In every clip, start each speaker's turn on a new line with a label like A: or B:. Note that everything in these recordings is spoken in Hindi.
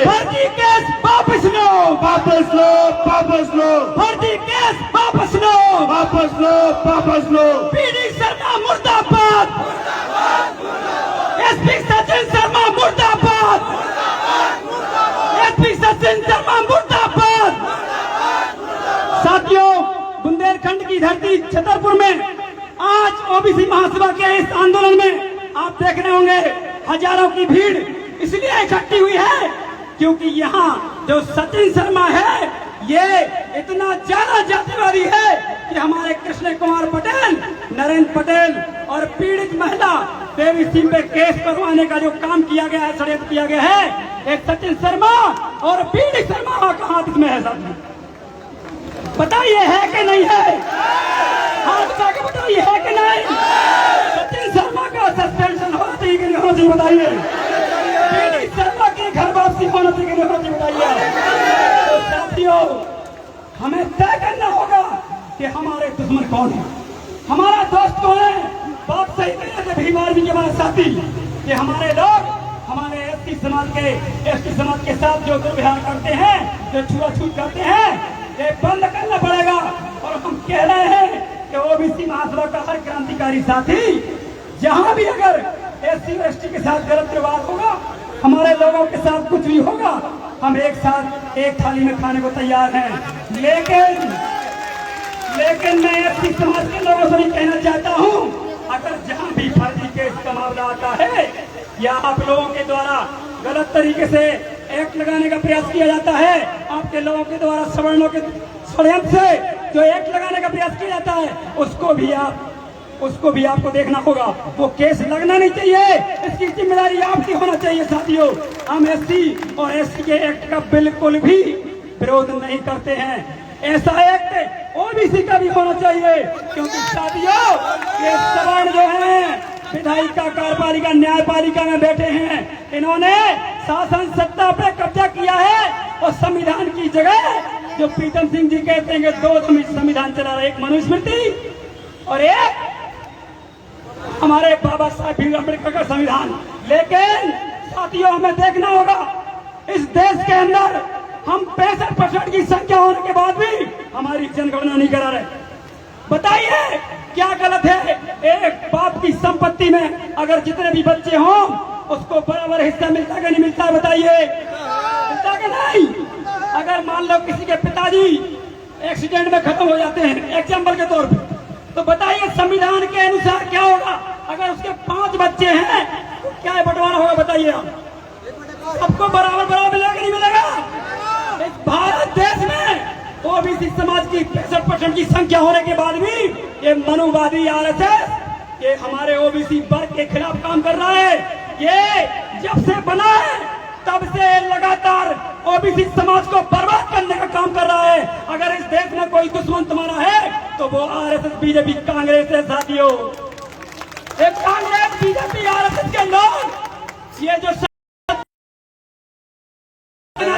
A: फर्जी केस वापस लो,
B: वापस लो, वापस लो,
A: फर्जी केस वापस लो,
B: वापस लो, वापस लो।
A: पीडी शर्मा मुर्दाबाद, एसपी सचिन शर्मा मुर्दाबाद, एसपी सचिन शर्मा मुर्दाबाद। साथियों, बुंदेलखंड की धरती छतरपुर में आज ओबीसी महासभा के इस आंदोलन में आप देख रहे होंगे हजारों की भीड़ इसलिए इकट्ठी हुई है क्योंकि यहाँ जो सचिन शर्मा है ये इतना ज्यादा जातिवादी है कि हमारे कृष्ण कुमार पटेल, नरेंद्र पटेल और पीड़ित महिला देवी सिंह पे केस करवाने का जो काम किया गया है, षड्यंत्र किया गया है, एक सचिन शर्मा और पीड़ित शर्मा का हाथ इसमें है। साथियों बताइए है कि नहीं है? हाथ उठा के बताइए है कि नहीं? सचिन शर्मा का सस्पेंशन होना चाहिए कि नहीं होना चाहिए बताइए? पीड़ित शर्मा की घर वापसी होना चाहिए कि नहीं होना चाहिए बताइए? तो साथियों हमें तय करना होगा कि हमारे दुश्मन कौन है, हमारा दोस्त कौन है। बात सही करिए कि भीम आर्मी के हमारे साथी कि हमारे लोग हमारे एसटी समाज के साथ जो दुर्व्यवहार करते हैं, जो छुआछूत करते हैं, ये बंद करना पड़ेगा। और हम कह रहे हैं कि ओबीसी महासभा का हर क्रांतिकारी साथी जहां भी अगर एससी और एसटी के साथ गलत व्यवहार होगा, हमारे लोगों के साथ कुछ भी होगा, हम एक साथ एक थाली में खाने को तैयार हैं। लेकिन मैं एसटी समाज के लोगों से भी कहना चाहता हूं, अगर जहां भी फर्जी केस का मामला आता है या आप लोगों के द्वारा गलत तरीके से एक्ट लगाने का प्रयास किया जाता है, आपके लोगों के द्वारा सवर्णों के षड्यंत्र से जो एक्ट लगाने का प्रयास किया जाता है, उसको भी आपको देखना होगा। वो केस लगना नहीं चाहिए, इसकी जिम्मेदारी आपकी होना चाहिए। साथियों हम एससी और एसटी के एक्ट का बिल्कुल भी विरोध नहीं करते हैं। ऐसा एक्ट ओबीसी का भी होना चाहिए क्योंकि साथियों ये सवर्ण जो है विधायिका, कार्यपालिका, न्यायपालिका में बैठे हैं, इन्होंने शासन सत्ता पे कब्जा किया है और संविधान की जगह जो प्रीतम सिंह जी कहते हैं कि दो संविधान चला रहे, एक मनुस्मृति और एक हमारे बाबा साहब भीम अम्बेडकर का संविधान। लेकिन साथियों हमें देखना होगा इस देश के अंदर हम 65% की संख्या होने के बाद भी हमारी जनगणना नहीं करा रहे। बताइए क्या गलत है? एक बाप की संपत्ति में अगर जितने भी बच्चे हों उसको बराबर हिस्सा मिलता है कि नहीं मिलता है? बताइए मिलता कि नहीं? अगर मान लो किसी के पिताजी एक्सीडेंट में खत्म हो जाते हैं एग्जाम्पल के तौर पे, तो बताइए संविधान के अनुसार क्या होगा? अगर उसके 5 बच्चे हैं तो क्या बंटवारा होगा? बताइए आप, सबको बराबर बराबर मिलेगा कि नहीं मिलेगा? इस भारत देश में ओबीसी समाज की 65% की संख्या होने के बाद भी ये मनुवादी आरएसएस ये हमारे ओबीसी वर्ग के खिलाफ काम कर रहा है। ये जब से बना है तब से लगातार ओबीसी समाज को बर्बाद करने का काम कर रहा है। अगर इस देश में कोई दुश्मन तुम्हारा है तो वो आरएसएस, बीजेपी, कांग्रेस है। साथियों कांग्रेस, बीजेपी, आरएसएस के लोग ये जो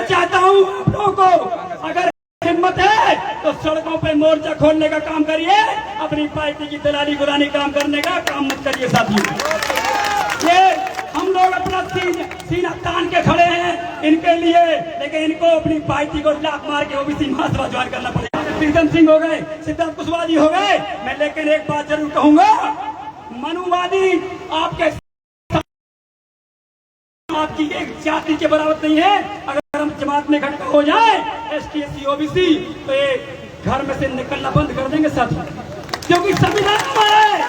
A: चाहता हूं आप लोगों को, अगर हिम्मत है तो सड़कों पे मोर्चा खोलने का काम करिए, अपनी पार्टी की दलाली गुलानी काम करने का काम मत करिए। साथियों ये हम लोग अपना सीना तान के खड़े हैं इनके लिए, लेकिन इनको अपनी पार्टी को लात मार के ओबीसी महासभा ज्वाइन करना पड़ेगा। प्रीतम सिंह हो गए, सिद्धार्थ कुशवाहा जी हो गए, मैं लेकिन एक बात जरूर कहूंगा, मनुवादी आपकी एक जाति के बराबर नहीं है। अगर हम जमात में इकट्ठा हो जाए एसटी, एससी, ओबीसी तो ये घर में से निकलना बंद कर देंगे साथियों, क्योंकि संविधान हमारा है,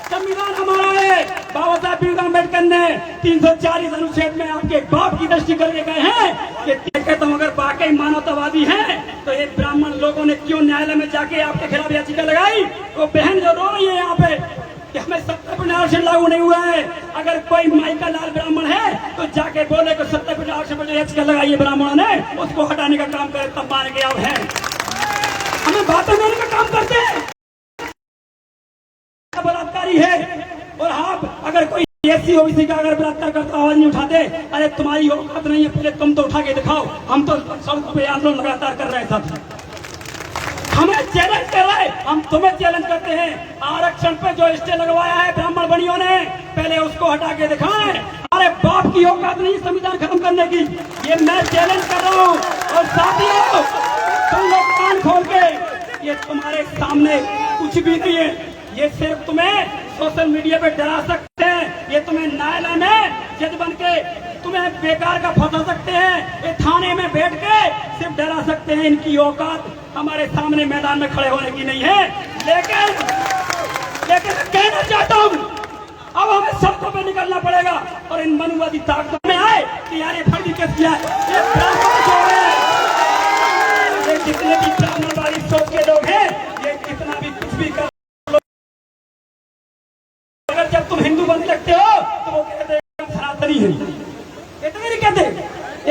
A: संविधान हमारा है। बाबा साहब भीम अम्बेडकर ने 340 अनुच्छेद में आपके बाप की दृष्टि करके गए हैं कि कहता हूं अगर वाकई मानवतावादी हैं तो ये ब्राह्मण लोगों ने क्यों न्यायालय में जाके आपके खिलाफ याचिका लगाई? वो बहन जो रो रही है यहाँ पे कि हमें 70% आरक्षण लागू नहीं हुआ है, अगर कोई माई का लाल ब्राह्मण है तो जाके बोले कि 70% आरक्षण पर याचिका लगाई ब्राह्मणों ने, उसको हटाने का काम करे, तब मान के आप हैं। हमें बातें देने का काम करते हैं, बलात्कारी है। और आप अगर कोई एससी ओबीसी का अगर बलात्कार करता आवाज नहीं उठाते, अरे तुम्हारी औकात नहीं है, पहले तुम तो उठा के दिखाओ। हम तो सड़कों पे आंदोलन लगातार कर रहे हैं साथियों, हमें चैलेंज कर रहे हैं, हम तुम्हें चैलेंज करते हैं। आरक्षण पे जो स्टे लगवाया है ब्राह्मण बनियों ने, पहले उसको हटा के दिखाएं। अरे तुम्हारे बाप की औकात नहीं संविधान खत्म करने की। ये मैं चैलेंज कर रहा हूँ। और साथियों, तुम लोग कान खोल के, ये तुम्हारे सामने कुछ भी नहीं है। ये सिर्फ तुम्हें सोशल मीडिया पे डरा सकते हैं, ये तुम्हें न्यायालय में जज बन के तुम्हें बेकार का फंसा सकते हैं, ये थाने में बैठ के सिर्फ डरा सकते हैं। इनकी औकात हमारे सामने मैदान में खड़े होने की नहीं है। लेकिन मैं कहना चाहता हूँ, अब हमें सड़कों पे निकलना पड़ेगा और इन मनुवादी ताकतों में आए कि यार ये फर्जी केस किया है, ये ब्राह्मण जो है, ये जितने भी ब्राह्मणवादी सोच के लोग हैं, ये कितना भी कुछ भी कर, अगर जब तुम हिंदू बनने लगते हो तो वो कहते हैं सनातनी है। इतने नहीं कहते।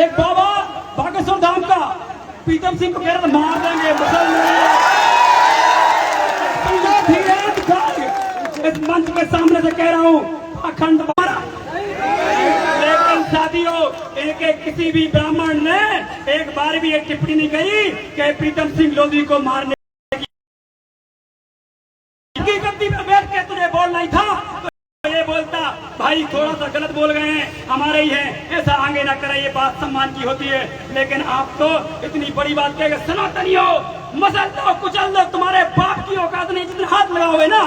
A: एक बाबा बागेश्वर धाम का प्रीतम सिंह को कह रहा था मार देंगे मुसलमान। इस मंच के सामने से कह रहा हूँ, अखंड हमारा। लेकिन साथियों, एक किसी भी ब्राह्मण ने एक बार भी एक टिप्पणी नहीं कही कि प्रीतम सिंह लोधी को मारने की गद्दी पर बैठ के तुझे बोलना ही था तो ये बोलता भाई थोड़ा सा गलत बोल गए हैं, हमारे ही है, ऐसा आगे ना करे, ये बात सम्मान की होती है। लेकिन आप तो इतनी बड़ी बात कहेगा सनातनी हो, मसल दो, कुचल दो, तुम्हारे बाप की औकात नहीं, जितने हाथ लगाओगे ना,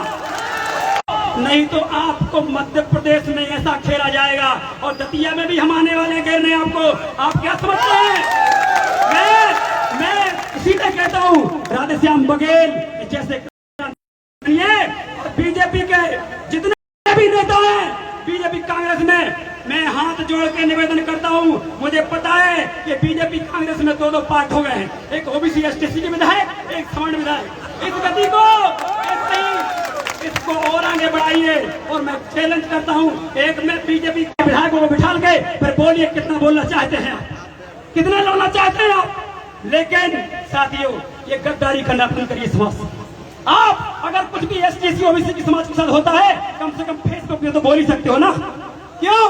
A: नहीं तो आपको मध्य प्रदेश में ऐसा खेला जाएगा और दतिया में भी हम आने वाले हैं घेरने आपको। आप क्या समझते हैं? मैं सीधे कहता हूँ, राधेश्याम बघेल जैसे बीजेपी के जितने भी नेता हैं, बीजेपी कांग्रेस में, मैं हाथ जोड़ के निवेदन करता हूँ, मुझे पता है कि बीजेपी कांग्रेस में दो पार्ट हो गए हैं, एक ओबीसी एसटी के विधायक, एक सवर्ण विधायक। इस गति को इसको और आगे बढ़ाइए। और मैं चैलेंज करता हूं, एक में बीजेपी के विधायकों को बिठा के फिर बोलिए कितना बोलना चाहते हैं आप, कितना बोलना चाहते हैं आप। लेकिन साथियों, ये गद्दारी करना बंद करिए समाज से। आप अगर कुछ भी एसटी ओबीसी की समाज के साथ होता है, कम से कम फेसबुक पे तो बोल ही सकते हो ना। क्यों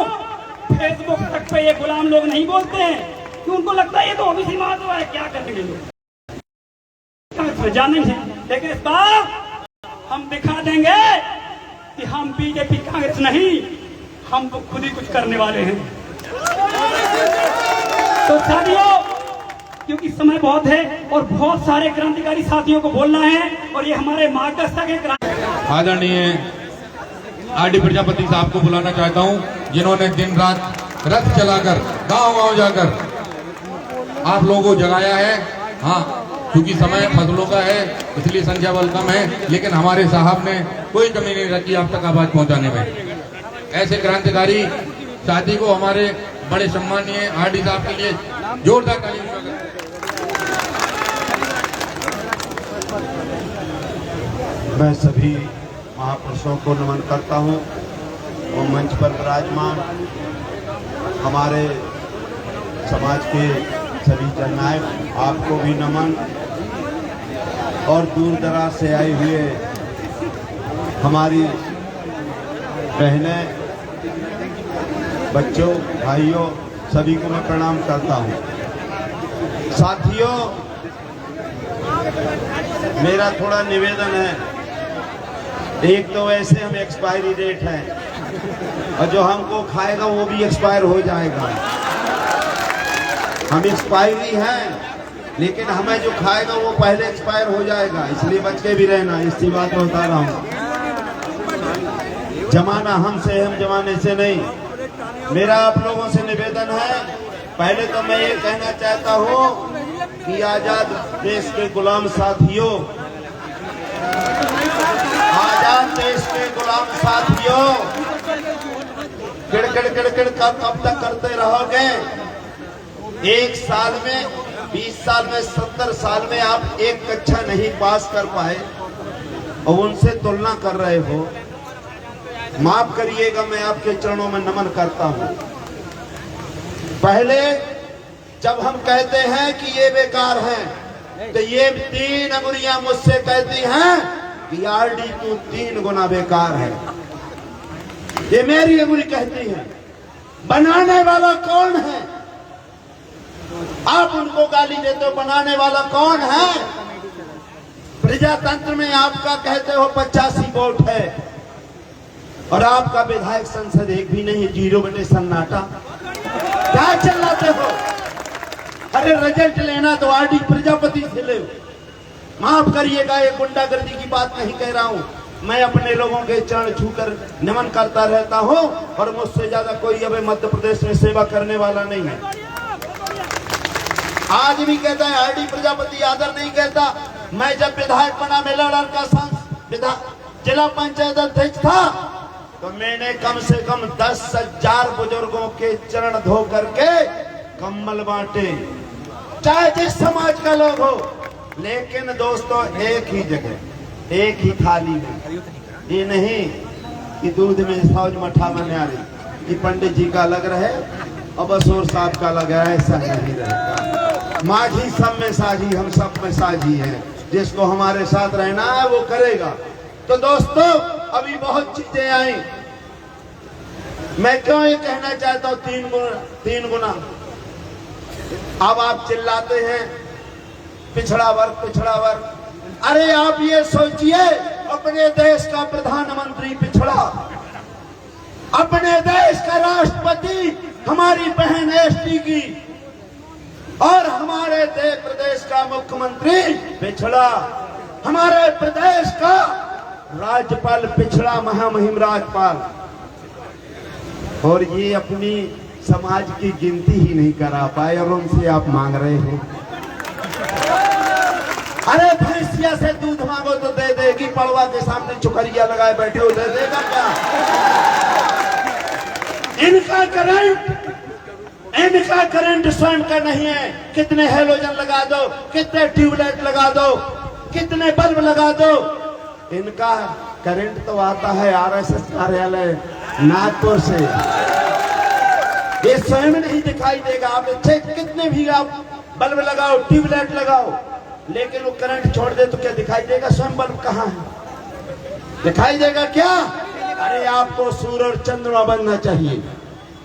A: फेसबुक तक पे ये गुलाम लोग नहीं बोलते हैं? कि उनको लगता है ये तो ओबीसी समाज है, क्या करेंगे लोग, जान नहीं है। लेकिन इस बार हम दिखा देंगे कि हम बीजेपी कांग्रेस नहीं, हम तो खुद ही कुछ करने वाले हैं। तो साथियों, क्योंकि समय बहुत है और बहुत सारे क्रांतिकारी साथियों को बोलना है और ये हमारे मार्गदर्शक है।
C: आदरणीय आरडी प्रजापति साहब को बुलाना चाहता हूं, जिन्होंने दिन रात रथ चलाकर गांव-गांव जाकर आप लोगों को जगाया है। हाँ, क्योंकि समय फसलों का है इसलिए संख्या बल कम है, लेकिन हमारे साहब ने कोई कमी नहीं रखी आप तक आवाज पहुंचाने में। ऐसे क्रांतिकारी साथी को हमारे बड़े सम्मानीय आरडी साहब के लिए जोरदार ताली।
B: मैं सभी महापुरुषों को नमन करता हूं और मंच पर विराजमान हमारे समाज के सभी जननायक, आपको भी नमन, और दूर दराज से आए हुए हमारी बहनें, बच्चों, भाइयों, सभी को मैं प्रणाम करता हूं। साथियों, मेरा थोड़ा निवेदन है, एक तो वैसे हम एक्सपायरी डेट है और जो हमको खाएगा वो भी एक्सपायर हो जाएगा। हम एक्सपायरी हैं, लेकिन हमें जो खाएगा वो पहले एक्सपायर हो जाएगा, इसलिए बच के भी रहना। इसी बात में बता रहा हूँ, जमाना हमसे, हम जमाने से नहीं। मेरा आप लोगों से निवेदन है, पहले तो मैं ये कहना चाहता हूँ कि आजाद देश के गुलाम साथियों, आजाद देश के गुलाम साथियों, किड़किड़ का कब तक करते रहोगे? एक साल में, 20 साल में, 70 साल में आप एक कक्षा नहीं पास कर पाए और उनसे तुलना कर रहे हो। माफ करिएगा, मैं आपके चरणों में नमन करता हूं। पहले जब हम कहते हैं कि ये बेकार है, तो ये 3 अंगुलियां मुझसे कहती हैं कि आरडी तू 3 गुना बेकार है। ये मेरी अंगुली कहती है। बनाने वाला कौन है? आप उनको गाली देते हो, बनाने वाला कौन है? प्रजातंत्र में आपका कहते हो 85 वोट है, और आपका विधायक संसद एक भी नहीं, 0 सन्नाटा। क्या चिल्लाते हो? अरे रिजल्ट लेना तो आरडी प्रजापति से ले। माफ करिएगा, ये गुंडागर्दी की बात नहीं कह रहा हूं। मैं अपने लोगों के चरण छूकर नमन करता रहता हूं और मुझसे ज्यादा कोई अब मध्य प्रदेश में सेवा करने वाला नहीं है। आज भी कहता है आरडी प्रजापति आदर नहीं कहता। मैं जब विधायक बना, मेलाडर का जिला पंचायत अध्यक्ष था, तो मैंने कम से कम 10,000 बुजुर्गों के चरण धो करके कम्बल बांटे, चाहे जिस समाज का लोग हो। लेकिन दोस्तों, एक ही जगह, एक ही थाली में। ये नहीं कि दूध में सौज मठा बने आ रही, कि पंडित जी का अलग रहे और बसोर साहब का अलग है, ऐसा नहीं रहेगा। माझी सब में साझी, हम सब में साझी है। जिसको हमारे साथ रहना है वो करेगा। तो दोस्तों, अभी बहुत चीजें आई। मैं क्यों ये कहना चाहता हूं, 3 गुना। अब आप चिल्लाते हैं पिछड़ा वर्ग, पिछड़ा वर्ग। अरे आप ये सोचिए, अपने देश का प्रधानमंत्री पिछड़ा, अपने देश का राष्ट्रपति हमारी बहन एसटी की, और हमारे प्रदेश का मुख्यमंत्री पिछड़ा, हमारे प्रदेश का राज्यपाल पिछड़ा, महामहिम राज्यपाल। और ये अपनी समाज की गिनती ही नहीं करा पाए और उनसे आप मांग रहे हो। अरे भैंसिया से दूध मांगो तो दे देगी, पड़वा के सामने चुकरिया लगाए बैठे हो, दे देगा क्या? इनका करंट स्वयं का नहीं है। कितने हेलोजन लगा दो, कितने ट्यूबलाइट लगा दो, कितने बल्ब लगा दो, इनका करंट तो आता है आरएसएस कार्यालय नागपुर से। ये स्वयं नहीं दिखाई देगा। आप अच्छे कितने भी आप बल्ब लगाओ, ट्यूबलाइट लगाओ, लेकिन वो करंट छोड़ दे तो क्या दिखाई देगा? स्वयं बल्ब कहाँ है? दिखाई देगा क्या? अरे आपको सूर्य और चंद्रमा बनना चाहिए,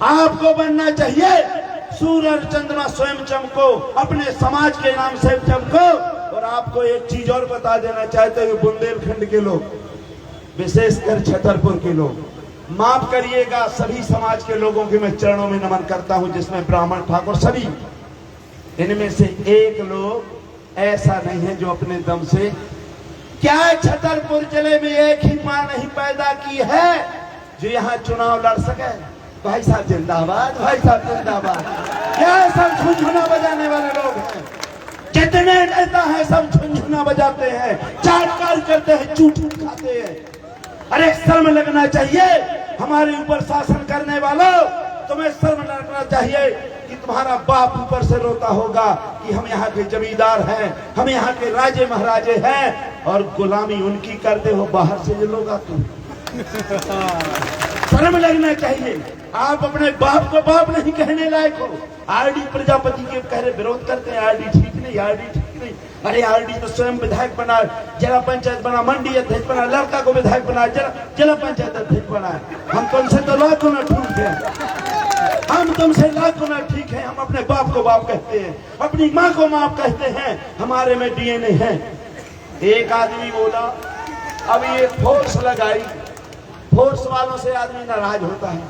B: आपको बनना चाहिए सूर्य और चंद्रमा स्वयं चमको, अपने समाज के नाम से चमको। और आपको एक चीज और बता देना चाहते हैं, बुंदेलखंड के लोग, विशेषकर छतरपुर के लोग, माफ करिएगा, सभी समाज के लोगों के मैं चरणों में नमन करता हूं, जिसमें ब्राह्मण ठाकुर सभी। इनमें से एक लोग ऐसा नहीं है जो अपने दम से, क्या छतरपुर जिले में एक ही मां नहीं पैदा की है जो यहाँ चुनाव लड़ सके? भाई साहब जिंदाबाद, भाई साहब जिंदाबाद। क्या सब झुनझुना बजाने वाले लोग हैं? जितने नेता हैं सब झुनझुना बजाते हैं, चाटकार करते हैं, चूट खाते हैं। अरे शर्म लगना चाहिए हमारे ऊपर शासन करने वालों। तुम्हें शर्म लगना चाहिए कि तुम्हारा बाप ऊपर से रोता होगा कि हम यहाँ के जमींदार हैं, हम यहाँ के राजे महाराजे हैं, और गुलामी उनकी करते हो बाहर से जो लोग आते हैं। शर्म लगना चाहिए। आप अपने बाप को बाप नहीं कहने लायक हो। आरडी प्रजापति के कह रहे विरोध करते हैं, आरडी ठीक नहीं, आरडी ठीक नहीं। अरे आरडी तो स्वयं विधायक बना, जिला पंचायत बना, मंडी अध्यक्ष बना, लड़का को विधायक बना, जिला पंचायत अध्यक्ष बना। हम तुमसे तो लाख गुना ठीक है, हम तुमसे लाख गुना ठीक है। हम अपने बाप को बाप कहते हैं, अपनी माँ को माँ कहते हैं, हमारे में डीएनए है। एक आदमी बोला, अभी एक फोर्स लगाई, फोर्स वालों से आदमी नाराज होता है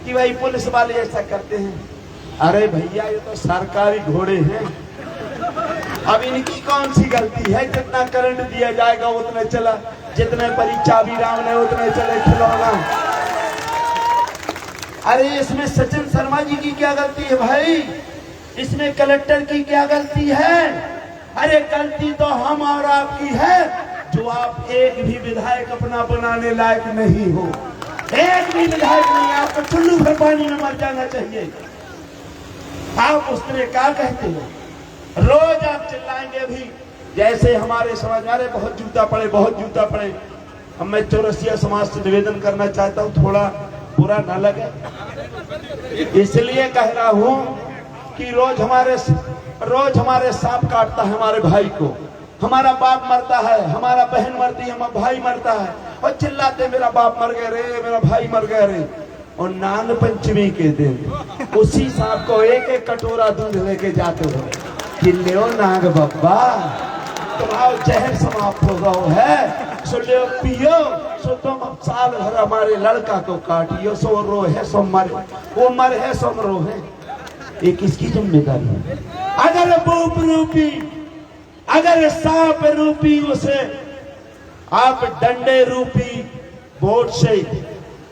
B: कि भाई पुलिस वाले ऐसा करते हैं। अरे भैया, ये तो सरकारी घोड़े हैं, अब इनकी कौन सी गलती है? जितना करंट दिया जाएगा उतने चला, जितने परी चाबी राम ने उतने चले खिलौना। अरे इसमें सचिन शर्मा जी की क्या गलती है भाई? इसमें कलेक्टर की क्या गलती है? अरे गलती तो हम और आपकी है जो आप एक भी विधायक अपना बनाने लायक नहीं हो। एक भी विधायक नहीं, आपको चुल्लू भर पानी में मर जाना चाहिए। आप उसने क्या कहते हो? रोज आप चिल्लाएंगे भी, जैसे हमारे समाज में अरे बहुत जूता पड़े, बहुत जूता पड़े। अब मैं चौरसिया समाज से निवेदन करना चाहता हूँ, थोड़ा बुरा ना लगे, इसलिए कह रहा हूँ कि रोज हमारे सांप काटता है हमारे भाई को, हमारा बाप मरता है, हमारा बहन मरती है, हमारा भाई मरता है, और चिल्लाते मेरा बाप मर गया रे, मेरा भाई मर गया रे। और नाग पंचमी के दिन उसी सांप को एक एक कटोरा दूध लेके जाते हो कि ले नाग बाबा, तुम्हारा जहर समाप्त हो गया है, सो ले पियो, सो तुम अब साल भर हमारे लड़का को काटियो, सो रोहे सो मरे, वो मर है सो रोहे। ये किसकी जिम्मेदारी है? अगर बूप रूपी, अगर सांप रूपी उसे आप डंडे रूपी वोट से,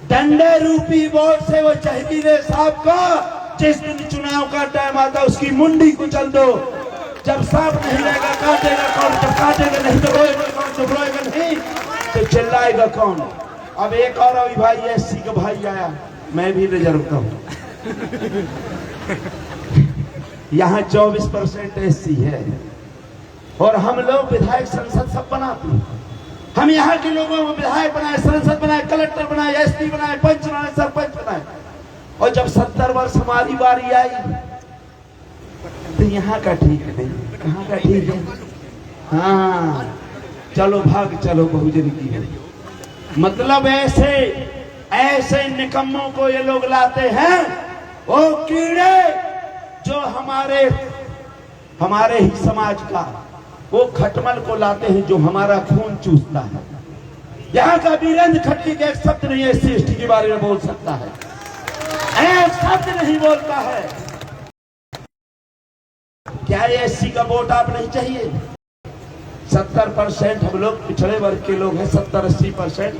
B: डंडे रूपी वोट से वो जहरीले सांप का जिस दिन चुनाव का टाइम आता उसकी मुंडी कुचल दो। जब सांप नहीं रहेगा काटेगा कौन? जब काटेगा नहीं तो रोएगा कौन? जब रोएगा नहीं तो चिल्लाएगा कौन? अब एक और अभी भाई एससी का भाई आया, मैं भी रिजर्व का हूं। यहाँ 24% एससी है और हम लोग विधायक संसद सब बनाते हैं। हम यहाँ के लोगों को विधायक बनाए, सांसद बनाए, कलेक्टर बनाए, एसपी बनाए, पंच बनाए, सरपंच बनाए। और जब 70 वर्ष हमारी बारी आई तो यहाँ का ठीक नहीं, कहाँ का ठीक है? हाँ चलो भाग चलो बहुजन की है। मतलब ऐसे ऐसे निकम्मों को ये लोग लाते हैं, वो कीड़े जो हमारे ही समाज का वो खटमल को लाते हैं जो हमारा खून चूसता है। यहाँ का वीरेंद्र खट्टी का एक शब्द नहीं एससी एसटी के बारे में बोल सकता है, एक शब्द नहीं बोलता है। क्या एससी का वोट आप नहीं चाहिए? 70% हम लोग पिछड़े वर्ग के लोग हैं, 70-80%,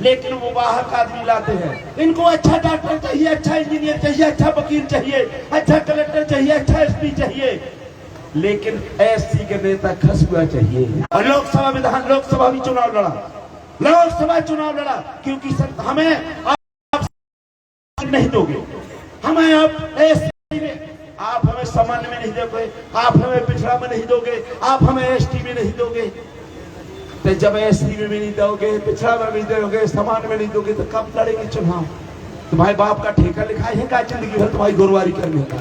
B: लेकिन वो बाहर का आदमी लाते हैं। इनको अच्छा डॉक्टर चाहिए, अच्छा इंजीनियर चाहिए, अच्छा वकील चाहिए, अच्छा कलेक्टर चाहिए, अच्छा एसपी चाहिए, लेकिन एससी के नेता खसुआ चाहिए। और लोकसभा भी चुनाव लड़ा, लोकसभा चुनाव लड़ा क्योंकि हमें आप नहीं दोगे, हमें आप एससी में, आप हमें सामान्य में नहीं दोगे, आप हमें पिछड़ा में नहीं दोगे, आप हमें एसटी में नहीं दोगे। तो जब एसटी में भी नहीं दोगे, पिछड़ा में भी दोगे, सामान्य में नहीं दोगे, तो कब लड़ेंगे चुनाव? तुम्हारे बाप का ठेका लिखा है क्या जिंदगी भर तुम्हारी गोरवारी करने का?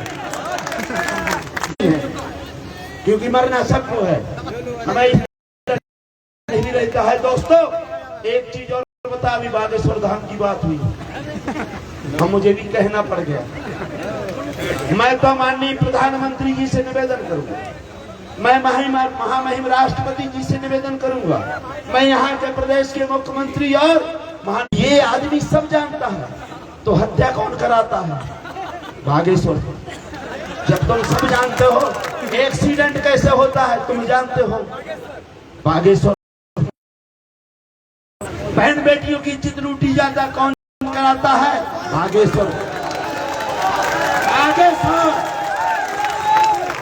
B: क्योंकि मरना सबको है, हमें नहीं रहता है। दोस्तों एक चीज और बता, अभी बागेश्वर धाम की बात हुई, हम मुझे भी कहना पड़ गया। मैं तो माननीय प्रधानमंत्री जी से निवेदन करूंगा, मैं महामहिम राष्ट्रपति जी से निवेदन करूंगा, मैं यहाँ के प्रदेश के मुख्यमंत्री और ये आदमी सब जानता है, तो हत्या कौन कराता है? बागेश्वर। जब तुम सब जानते हो एक्सीडेंट कैसे होता है, तुम जानते हो, बागेश्वर। बहन बेटियों की इज्जत लूटी जाता कौन कराता है? बागेश्वर।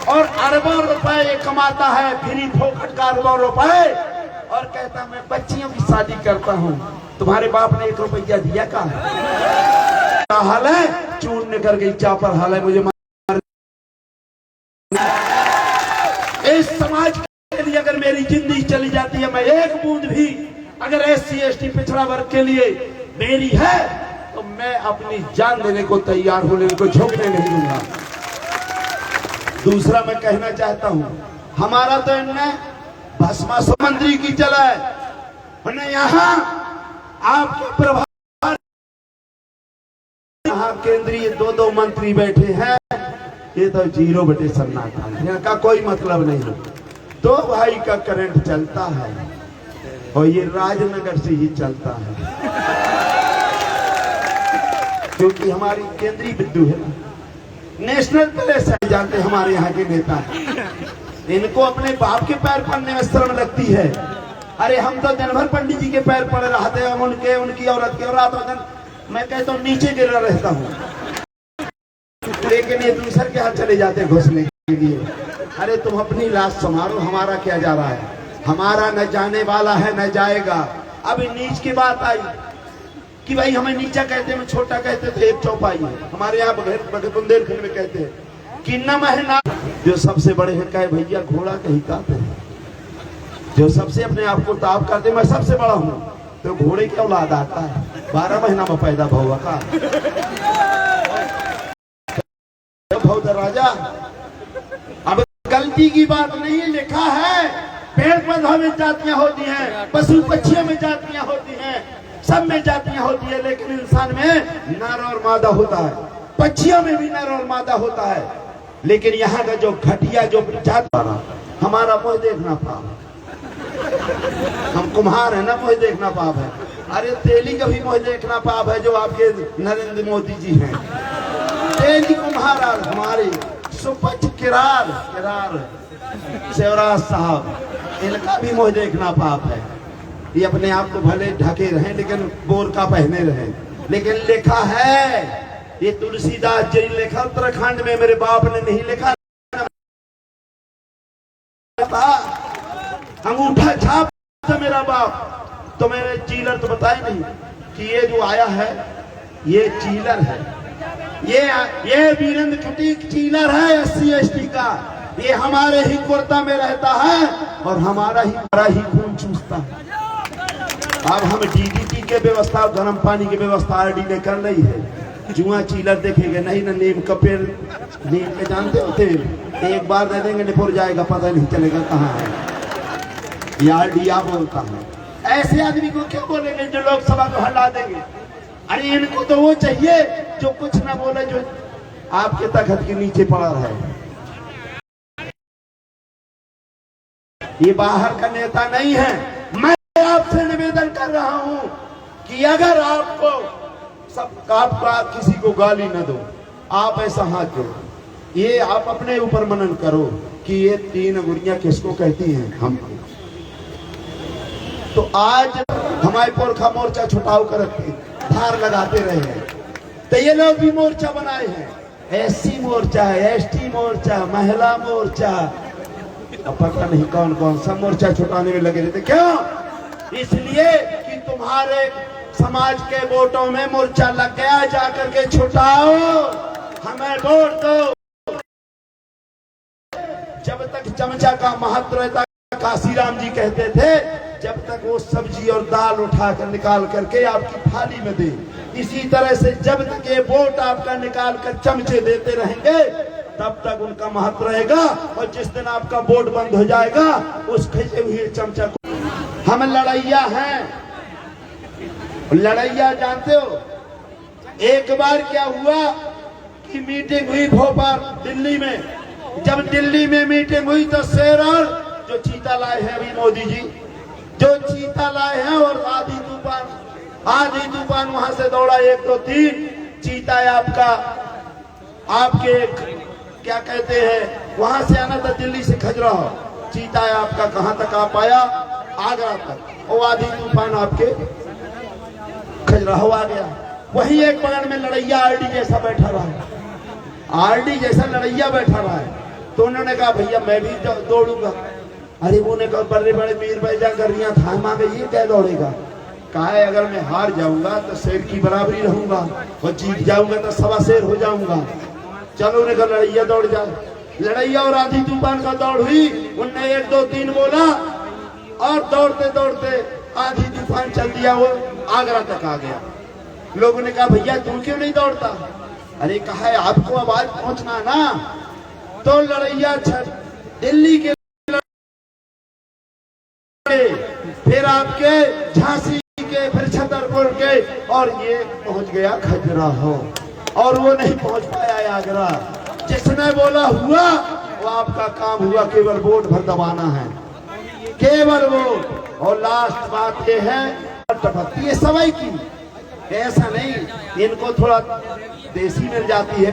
B: और अरबों रुपए कमाता है, फ्री फोकट का अरबों रुपए, और कहता मैं बच्चियों की शादी करता हूँ। तुम्हारे बाप ने 1 रुपया दिया क्या हाल है? चूर्ण कर गई चापर हाल है। मुझे इस समाज के लिए अगर मेरी जिंदगी चली जाती है, मैं एक बूंद भी अगर एससी एसटी पिछड़ा वर्ग के लिए मेरी है, तो मैं अपनी जान देने को तैयार हूं, लेकिन को झुकने नहीं दूंगा। दूसरा मैं कहना चाहता हूं, हमारा तो इनमें भस्मासुर मंत्री की चला है, यहाँ आपके प्रभार, यहाँ केंद्रीय 2-2 मंत्री बैठे हैं, ये तो 0 सन्नाटा, यहाँ का कोई मतलब नहीं। 2 भाई का करंट चलता है और ये राजनगर से ही चलता है, क्योंकि हमारी केंद्रीय बिंदु है, नेशनल प्लेस है। जानते हमारे यहाँ के नेता, इनको अपने बाप के पैर पड़ने में शर्म लगती है। अरे हम तो दिन भर पंडित जी के पैर पड़ रहते हैं, उनके उनकी औरत के, और रात दिन मैं कहता हूँ नीचे गिरा रहता हूँ, लेकिन ये दूसरे के हाथ चले जाते घुसने के लिए। अरे तुम अपनी लाश संभालो, हमारा क्या जा रहा है? हमारा न जाने वाला है न जाएगा। अब नीच की बात आई कि भाई हमें नीचा कहते हैं, छोटा कहते थे, एक चौपाई है हमारे यहाँ बुंदेलखंड में कहते हैं कि न महीना। जो सबसे बड़े हैं कहे भैया घोड़ा कहीं कहते हैं, जो सबसे अपने आप को ताब करते मैं सबसे बड़ा हूँ, तो घोड़े की औलाद आता है 12 महीना में पैदा हुआ का राजा। अब गलती की बात नहीं, लिखा है पेड़ पौधों में जातियां होती हैं, पशु पक्षियों में जातियां होती हैं, सब में जातियां होती है, लेकिन इंसान में नर और मादा होता है, पक्षियों में भी नर और मादा होता है। लेकिन यहाँ का जो घटिया जो जात, हमारा मुंह देखना था, हम कुम्हार है ना, मुझे देखना पाप है। अरे तेली का भी मुझे देखना पाप है, जो आपके नरेंद्र मोदी जी हैं। तेली कुम्हार हमारे सुपच किरार शिवराज साहब, इनका भी मुझे देखना पाप है। ये अपने आप को भले ढके रहें लेकिन बोरका पहने रहें, लेकिन लिखा है, ये तुलसीदास जी ने लिखा उत्तराखंड में, मेरे बाप ने नहीं लिखा। अंगूठा छाप था मेरा बाप, तो मेरे चीलर तो बताए नहीं कि ये जो आया है ये चीलर है, ये वीरेंद्र खटीक चीलर है SC ST का। ये हमारे ही कुर्ता में रहता है और हमारा ही खून चूसता है। अब हम DDT के व्यवस्था, गर्म पानी की व्यवस्था RD ने कर रही है। जुआ चीलर देखेंगे नहीं ना, नीम का पेड़, नीम के जानते होते, एक बार दे देंगे निपुर जाएगा, पता नहीं चलेगा कहाँ है। ये RD बोलता है। ऐसे आदमी को क्यों बोलेंगे जो लोकसभा को हटा देंगे? अरे इनको तो वो चाहिए जो कुछ ना बोले, जो आपके तखत के नीचे पड़ा है। ये बाहर का नेता नहीं है। मैं आपसे निवेदन कर रहा हूं कि अगर आपको आपका किसी को गाली न दो, आप ऐसा हाथ जोड़ो, ये आप अपने ऊपर मनन करो कि ये 3 गुड़ियां किसको कहती हैं, हमको। तो आज हमारे पुरखा मोर्चा छुटाव करके धार लगाते रहे हैं, तो ये लोग भी मोर्चा बनाए हैं। SC मोर्चा, ST मोर्चा, महिला मोर्चा, अब पता नहीं कौन कौन सा मोर्चा छुटाने में लगे रहते। क्यों? इसलिए कि तुम्हारे समाज के वोटों में मोर्चा लग गया, जाकर के छुटाओ, हमें वोट दो। जब तक चमचा का महत्व रहता, काशीराम जी कहते थे, जब तक वो सब्जी और दाल उठाकर निकाल करके आपकी थाली में दे, इसी तरह से जब तक ये वोट आपका निकाल कर चमचे देते रहेंगे, तब तक उनका महत्व रहेगा। और जिस दिन आपका वोट बंद हो जाएगा, उस खींचे हुए चमचा को हम लड़ैया हैं। लड़ैया जानते हो, एक बार क्या हुआ कि मीटिंग हुई भोपाल दिल्ली में। जब दिल्ली में मीटिंग हुई तो शेर और जो चीता लाए हैं अभी मोदी जी, जो चीता लाए हैं, और आधी तूफान वहां से दौड़ा 1 2 3 चीता है आपके क्या कहते हैं, वहां से आना था दिल्ली से खजुराहो, चीता है आपका कहां तक आ पाया, आगरा तक, और आधी तूफान आपके खजुराहो आ गया। वही एक बगल में लड़ैया RD जैसा बैठा रहा है, RD जैसा लड़ैया बैठा रहा है। तो उन्होंने कहा भैया मैं भी दौड़ूंगा। अरे वो ने कहा बड़े बड़े मीर पैदा कर रही था, मांगे ये क्या दौड़ेगा? कहा है अगर मैं हार जाऊंगा तो शेर की बराबरी रहूंगा, और जीत जाऊंगा तो 1.25 शेर हो जाऊंगा। चलो उन्हें कहा लड़ैया दौड़ जाओ। लड़ैया और आधी तूफान का दौड़ हुई, उनने 1 2 3 बोला, और दौड़ते दौड़ते आधी तूफान चल दिया, वो आगरा तक आ गया। लोगों ने कहा भैया तू क्यों नहीं दौड़ता? अरे कहा है आपको आवाज पहुंचना ना। तो लड़ैया दिल्ली के, फिर आपके झांसी के, फिर छतरपुर के, और ये पहुंच गया खजुराहो, और वो नहीं पहुंच पाया आगरा। जिसने बोला हुआ, वो आपका काम हुआ, केवल वोट भर दबाना है, केवल वोट। और लास्ट बात ये है, ये सवाई की, ऐसा नहीं, इनको थोड़ा देसी मिल जाती है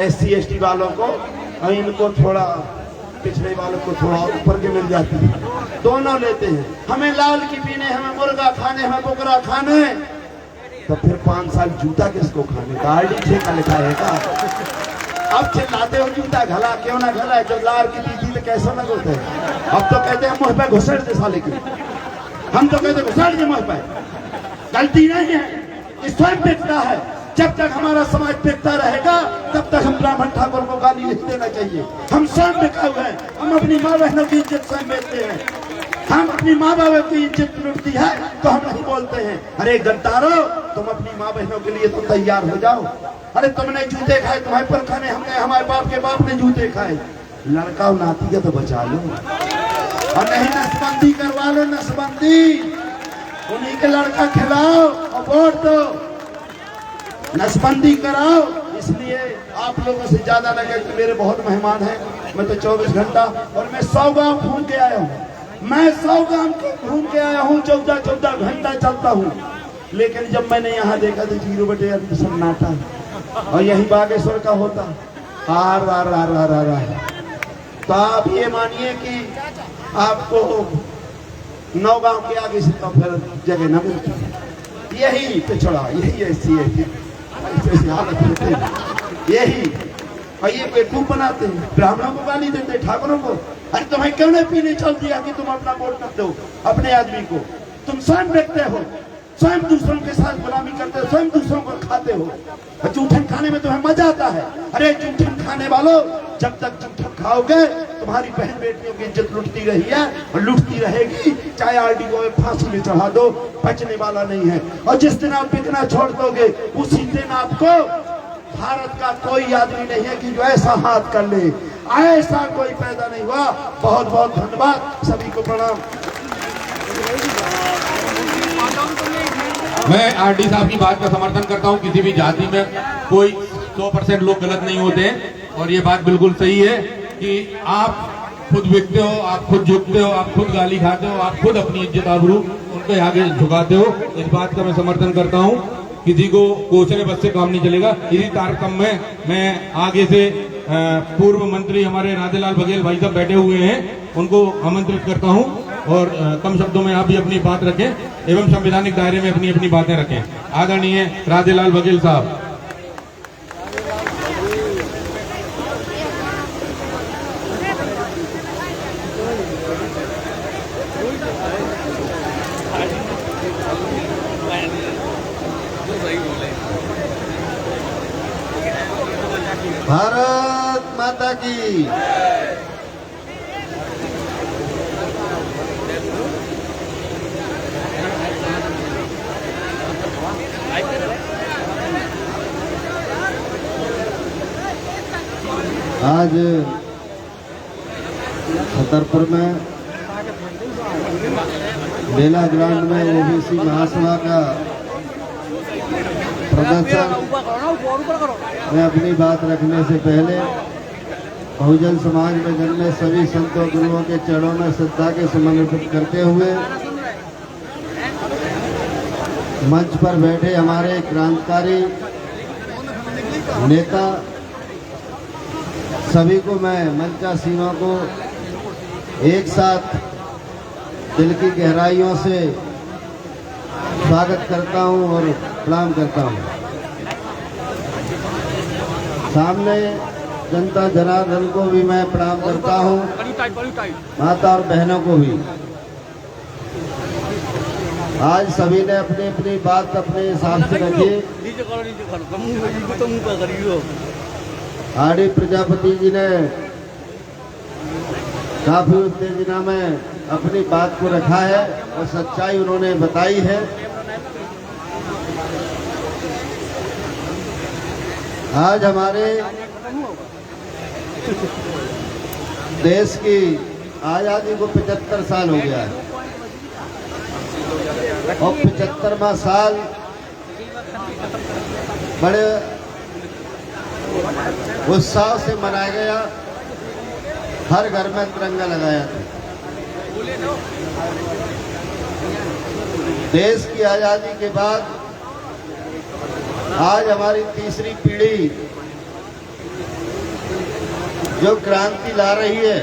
B: SC ST वालों को, और इनको थोड़ा पिछड़े वालों को थोड़ा ऊपर के मिल जाती है, दोनों लेते हैं। हमें लाल की पीने, हमें मुर्गा खाने, हमें बुकरा खाने, तो फिर 5 साल जूता किसको खाने का? RD ठेका लिखा है का? अब चिल्लाते हो जूता घला, क्यों ना घला है? जब लार की दी थी तो कैसा लग होता है? अब तो कहते हैं मुँह पे घुसड़ दे साले की, हम तो कहते घुसड़ दे मुँह पे। गलती नहीं है, स्वयं पिटता है। जब तक हमारा समाज पिटता रहेगा, तब तक हम ब्राह्मण ठाकुर को गाली नहीं देना चाहिए। हम स्वयं बिका हुए हैं, हम अपनी माँ बहनों की इज्जत स्वयं बेचते हैं, हम अपनी माँ बाप की इज्जत लुटती है तो हम नहीं बोलते हैं। अरे गद्दारों, तुम अपनी माँ बहनों के लिए तो तैयार हो जाओ। अरे तुमने जूते खाए, तुम्हारे पर खाने, हमने, हमारे बाप के बाप ने जूते खाए। लड़का और नाती का तो बचा लो, और नहीं नसबंदी करवा लो, नसबंदी उन्हीं के लड़का खिलाओ और वोट दो, नसबंदी कराओ। इसलिए आप लोगों से ज्यादा लगे कि मेरे बहुत मेहमान हैं, मैं तो 24 घंटा, और मैं 100 गांव घूम के आया हूँ। मैं 100 गांव घूम के आया हूँ, 14 घंटा चलता हूँ, लेकिन जब मैंने यहाँ देखा तो 0/8 सन्नाटा है। और यही बागेश्वर का होता R R R R R R. तो आप ये मानिए कि आपको 9 गांव के आगे से तो फिर जगह न मिलती। यही पिछड़ा, यही ऐसी ऐसी हालत होती है, यही। और ये बेवकूफ बनाते हैं, ब्राह्मणों को गाली देते, ठाकुरों को। अरे तुम्हें क्यों नहीं पीने चल दिया कि तुम अपना वोट मत दो अपने आदमी को? तुम स्वयं देखते हो, स्वयं दूसरों के साथ गुलामी करते हो, स्वयं दूसरों को खाते हो। और जूठन खाने में तुम्हें मजा आता है। अरे जूठन खाने वालों, जब तक जूठन खाओगे तुम्हारी बहन बेटियों की इज्जत लुटती रही है और लुटती रहेगी। चाहे आरडी को फांसी में चढ़ा दो, बचने वाला नहीं है। और जिस दिन आप बिकना छोड़ दोगे उसी दिन आपको भारत का कोई आदमी नहीं है कि जो ऐसा हाथ कर ले, ऐसा कोई पैदा नहीं हुआ। बहुत बहुत धन्यवाद, सभी को प्रणाम।
C: मैं आरडी साहब की बात का समर्थन करता हूं। किसी भी जाति में कोई 100% लोग गलत नहीं होते हैं, और ये बात बिल्कुल सही है कि आप खुद बिकते हो, आप खुद झुकते हो, आप खुद गाली खाते हो, आप खुद अपनी इज्जत आबरू उनके आगे झुकाते हो। इस बात का मैं समर्थन करता हूं। किसी को कोसने बस से काम नहीं चलेगा। इसी तारतम्य में मैं आगे से पूर्व मंत्री हमारे राधेलाल बघेल भाई साहब बैठे हुए हैं, उनको आमंत्रित करता हूं और कम शब्दों में आप भी अपनी बात रखें एवं संवैधानिक दायरे में अपनी अपनी बातें रखें। आदरणीय राधेलाल बघेल साहब।
B: भारत माता की। आज छतरपुर में बेला ग्राउंड में ओबीसी महासभा का प्रदर्शन। मैं अपनी बात रखने से पहले बहुजन समाज में जन्मे सभी संतों गुरुओं के चरणों में श्रद्धा के सुमन अर्पित करते हुए मंच पर बैठे हमारे क्रांतिकारी नेता सभी को मैं मंचा सीमा को एक साथ दिल की गहराइयों से स्वागत करता हूं और प्रणाम करता हूं। सामने जनता जनार्दन को भी मैं प्रणाम करता हूं, माता और बहनों को भी। आज सभी ने अपनी अपनी बात अपने हिसाब से रखी। आरडी प्रजापति जी ने काफी उत्तेजना में अपनी बात को रखा है और सच्चाई उन्होंने बताई है। आज हमारे देश की आजादी को 75 साल हो गया है और 75वां साल बड़े उत्साह से मनाया गया। हर घर में तिरंगा लगाया था। देश की आजादी के बाद आज हमारी तीसरी पीढ़ी जो क्रांति ला रही है,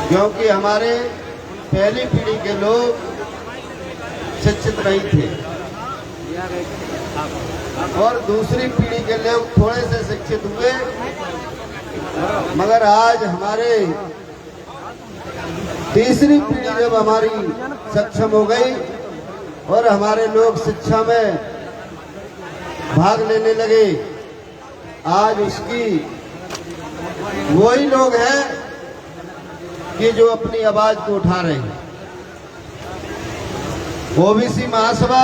B: क्योंकि हमारे पहली पीढ़ी के लोग शिक्षित नहीं थे और दूसरी पीढ़ी के लोग थोड़े से शिक्षित हुए, मगर आज हमारे तीसरी पीढ़ी जब हमारी सक्षम हो गई और हमारे लोग शिक्षा में भाग लेने लगे, आज उसकी वही लोग हैं कि जो अपनी आवाज को उठा रहे हैं। ओबीसी महासभा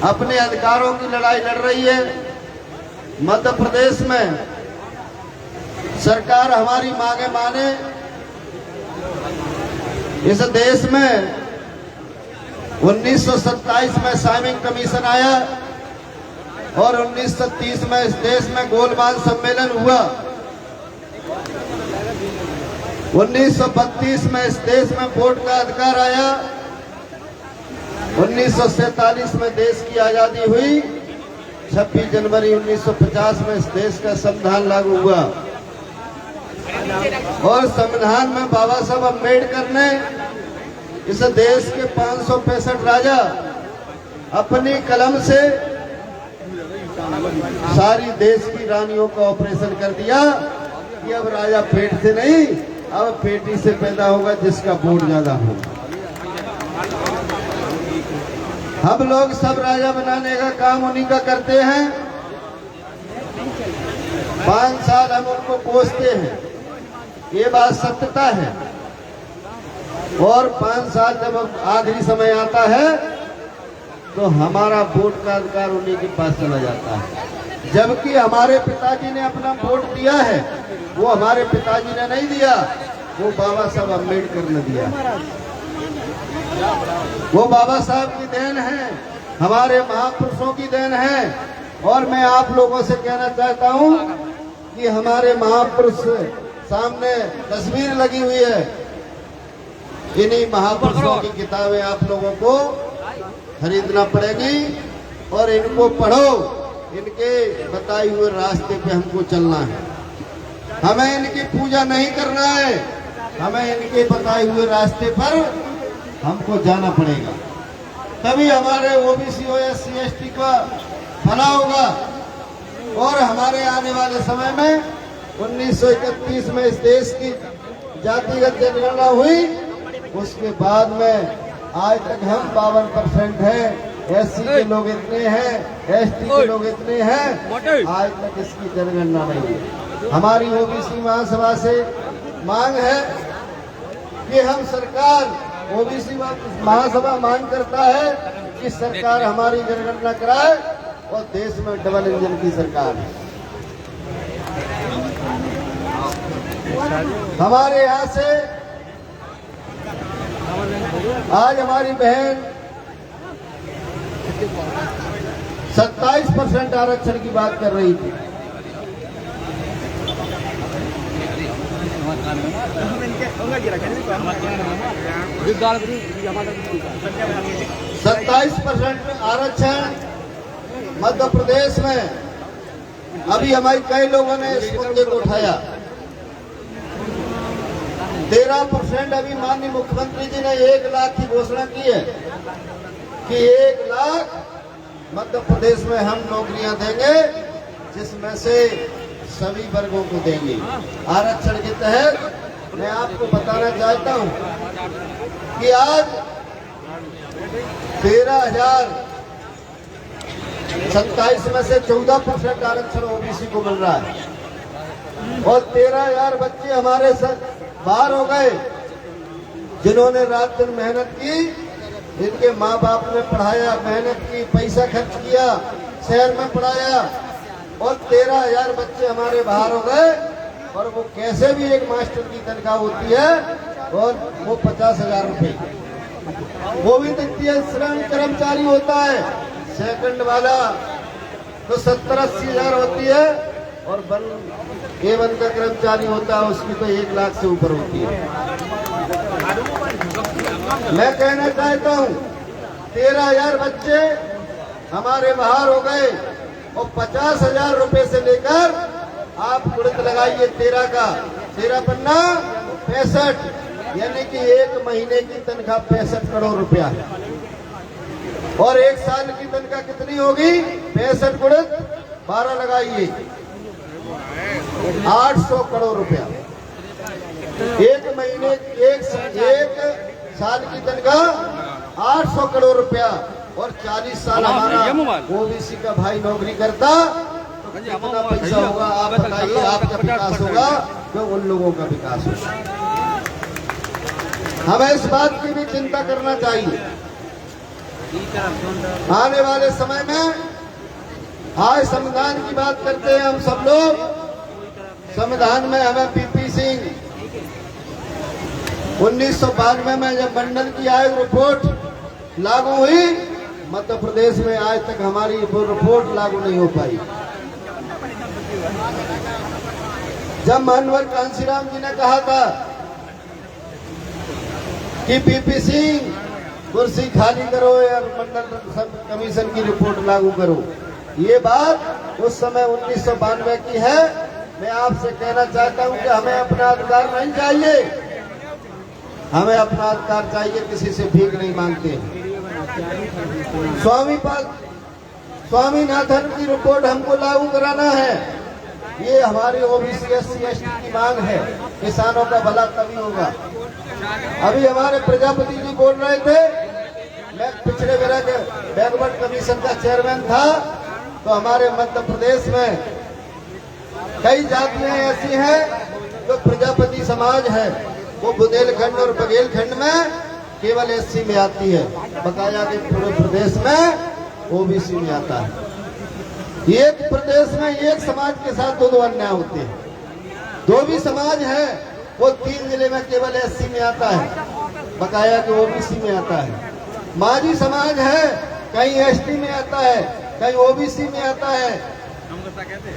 B: अपने अधिकारों की लड़ाई लड़ रही है। मध्य प्रदेश में सरकार हमारी मांगे माने। इस देश में 1927 में साइमन कमीशन आया और 1930 में इस देश में गोलमाल सम्मेलन हुआ। 1932 में इस देश में वोट का अधिकार आया। 1947 में देश की आजादी हुई। 26 जनवरी 1950 में इस देश का संविधान लागू हुआ और संविधान में बाबा साहब अम्बेडकर ने इस देश के 565 राजा अपनी कलम से सारी देश की रानियों का ऑपरेशन कर दिया कि अब राजा पेट से नहीं, अब पेटी से पैदा होगा जिसका वोट ज्यादा होगा। हम लोग सब राजा बनाने का काम उन्हीं का करते हैं। 5 साल हम उनको कोसते हैं, ये बात सत्यता है। और 5 साल जब आखिरी समय आता है तो हमारा वोट का अधिकार उन्हीं के पास चला जाता है। जबकि हमारे पिताजी ने अपना वोट दिया है, वो हमारे पिताजी ने नहीं दिया, वो बाबा साहब अम्बेडकर ने दिया। वो बाबा साहब की देन है, हमारे महापुरुषों की देन है। और मैं आप लोगों से कहना चाहता हूं कि हमारे महापुरुष सामने तस्वीर लगी हुई है, इन्हीं महापुरुषों की किताबें आप लोगों को खरीदना पड़ेगी और इनको पढ़ो। इनके बताए हुए रास्ते पे हमको चलना है। हमें इनकी पूजा नहीं करना है, हमें इनके बताए हुए रास्ते पर हमको जाना पड़ेगा। तभी हमारे ओबीसी और SC ST का भला होगा। और हमारे आने वाले समय में 1931 में इस देश की जातिगत जनगणना हुई, उसके बाद में आज तक हम 52% हैं। SC के लोग इतने हैं, ST के लोग इतने हैं, आज तक इसकी जनगणना नहीं हुई। हमारी ओबीसी महासभा से मांग है कि हम सरकार, ओबीसी महासभा मांग करता है कि सरकार हमारी जनगणना कराए और देश में डबल इंजन की सरकार है। हमारे यहाँ से आज हमारी बहन 27% आरक्षण की बात कर रही थी। सत्ताईस % आरक्षण मध्य प्रदेश में। अभी हमारे कई लोगों ने इस मुद्दे को उठाया। 13% अभी माननीय मुख्यमंत्री जी ने 1 लाख की घोषणा की है कि 1 लाख मध्य प्रदेश में हम नौकरियां देंगे, जिसमें से सभी वर्गों को देंगे। आरक्षण के तहत मैं आपको बताना चाहता हूं कि आज 13,027 में से 14% आरक्षण ओबीसी को मिल रहा है और 13,000 बच्चे हमारे बाहर हो गए, जिन्होंने रात दिन मेहनत की, इनके माँ बाप ने पढ़ाया, मेहनत की, पैसा खर्च किया, शहर में पढ़ाया और 13,000 बच्चे हमारे बाहर हो गए। और वो कैसे भी एक मास्टर की तनख्वाह होती है और वो 50,000 रुपए, वो भी तृतीय श्रेणी कर्मचारी होता है। सेकंड वाला तो 70-80 हजार होती है और A1 का कर्मचारी होता है, उसकी तो 1 लाख से ऊपर होती है। मैं कहना चाहता हूँ 13,000 बच्चे हमारे बाहर हो गए और 50,000 रुपए से लेकर आप गुणित लगाइए 13 का 13 पन्ना 65, यानी कि 1 महीने की तनख्वाह 65 करोड़ रुपया है। और 1 साल की तनख्वाह कितनी होगी? 65 गुणित 12 लगाइए, 800 करोड़ रुपया। 1 महीने 1 साल की तनख्वाह 800 करोड़ रुपया और 40 साल हमारा ओबीसी का भाई नौकरी करता तो कितना पैसा होगा? आप बताइए। आपका विकास होगा तो उन लोगों का विकास होगा। हमें इस बात की भी चिंता करना चाहिए। आने वाले समय में आज संविधान की बात करते हैं हम सब लोग। संविधान में हमें पीपी सिंह 1992 में जब मंडल की आयोग रिपोर्ट लागू हुई, मध्य प्रदेश में आज तक हमारी रिपोर्ट लागू नहीं हो पाई। जब मानवर कांशीराम जी ने कहा था
D: कि पीपी सिंह कुर्सी खाली करो या मंडल कमीशन की रिपोर्ट लागू करो। ये बात उस समय 1992 की है। मैं आपसे कहना चाहता हूं कि हमें अपना अधिकार नहीं चाहिए, हमें अपना अधिकार चाहिए, किसी से भीख नहीं मांगते। स्वामीनाथन की रिपोर्ट हमको लागू कराना है, ये हमारी ओबीसी एससी एसटी की मांग है। किसानों का भला तभी होगा। अभी हमारे प्रजापति जी बोल रहे थे, मैं पिछड़े वर्ग बैकवर्ड कमीशन का चेयरमैन था, तो हमारे मध्य प्रदेश में कई जातियां ऐसी हैं जो प्रजापति समाज है, वो बुंदेलखंड और बघेलखंड में केवल एससी में आती है, बकाया के पूरे प्रदेश में ओबीसी में आता है। एक प्रदेश में एक समाज के साथ दो अन्याय होते हैं। दो भी समाज है, वो 3 जिले में केवल एससी में आता है, बकाया के ओबीसी में आता है। माझी समाज है, कहीं एसटी में आता है, कहीं ओबीसी में आता है।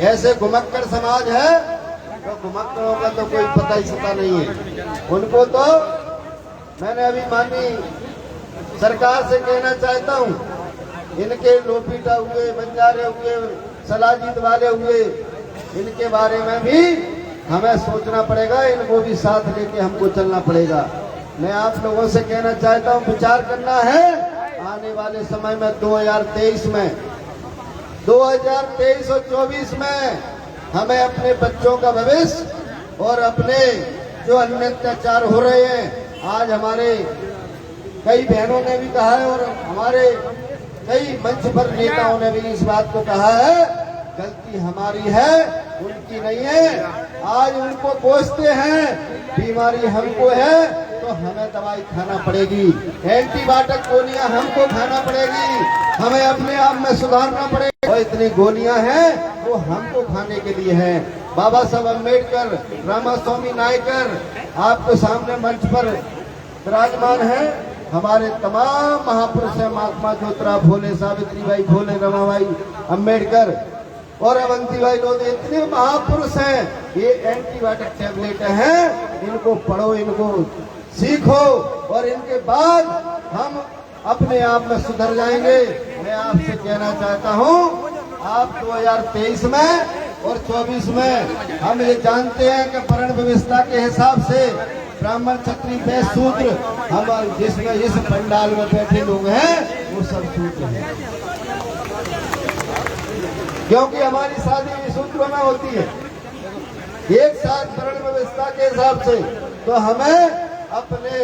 D: ऐसे घुमक्कड़ समाज है, तो घुमक्कड़ों का तो कोई पता ही सता नहीं है। उनको तो मैंने अभी माननीय सरकार से कहना चाहता हूँ, इनके लोपीटा हुए, बंजारे हुए, सलाजीत वाले हुए, इनके बारे में भी हमें सोचना पड़ेगा, इनको भी साथ लेके हमको चलना पड़ेगा। मैं आप लोगों से कहना चाहता हूँ, विचार करना है आने वाले समय में 2023 में, 2023 और 24 में हमें अपने बच्चों का भविष्य और अपने जो अन्य अत्याचार हो रहे हैं, आज हमारे कई बहनों ने भी कहा है और हमारे कई मंच पर नेताओं ने भी इस बात को कहा है, गलती हमारी है, उनकी नहीं है। आज उनको कोसते हैं, बीमारी हमको है तो हमें दवाई खाना पड़ेगी, एंटीबायोटिक गोलियां हमको खाना पड़ेगी, हमें अपने आप में सुधारना पड़ेगा। और इतनी गोलियां हैं वो हमको खाने के लिए हैं। बाबा साहब अम्बेडकर, रामास्वामी नायकर आपके सामने मंच पर विराजमान है। हमारे तमाम महापुरुष हैं, महात्मा ज्योतिराव फुले, सावित्रीबाई फुले, रमाबाई अम्बेडकर और अवंतीबाई लोधी, इतने महापुरुष हैं। ये एंटीबायोटिक टैबलेट हैं, इनको पढ़ो, इनको सीखो और इनके बाद हम अपने आप में सुधर जाएंगे। मैं आपसे कहना चाहता हूँ, आप 2023 में और 24 में हम ये जानते हैं कि वर्ण व्यवस्था के हिसाब से ब्राह्मण क्षत्रिय वैश्य शूद्र, हम जिसमें इस पंडाल में बैठे लोग हैं वो सब शूद्र हैं, क्योंकि हमारी शादी शूद्रों में होती है एक साथ वर्ण व्यवस्था के हिसाब से। तो हमें अपने,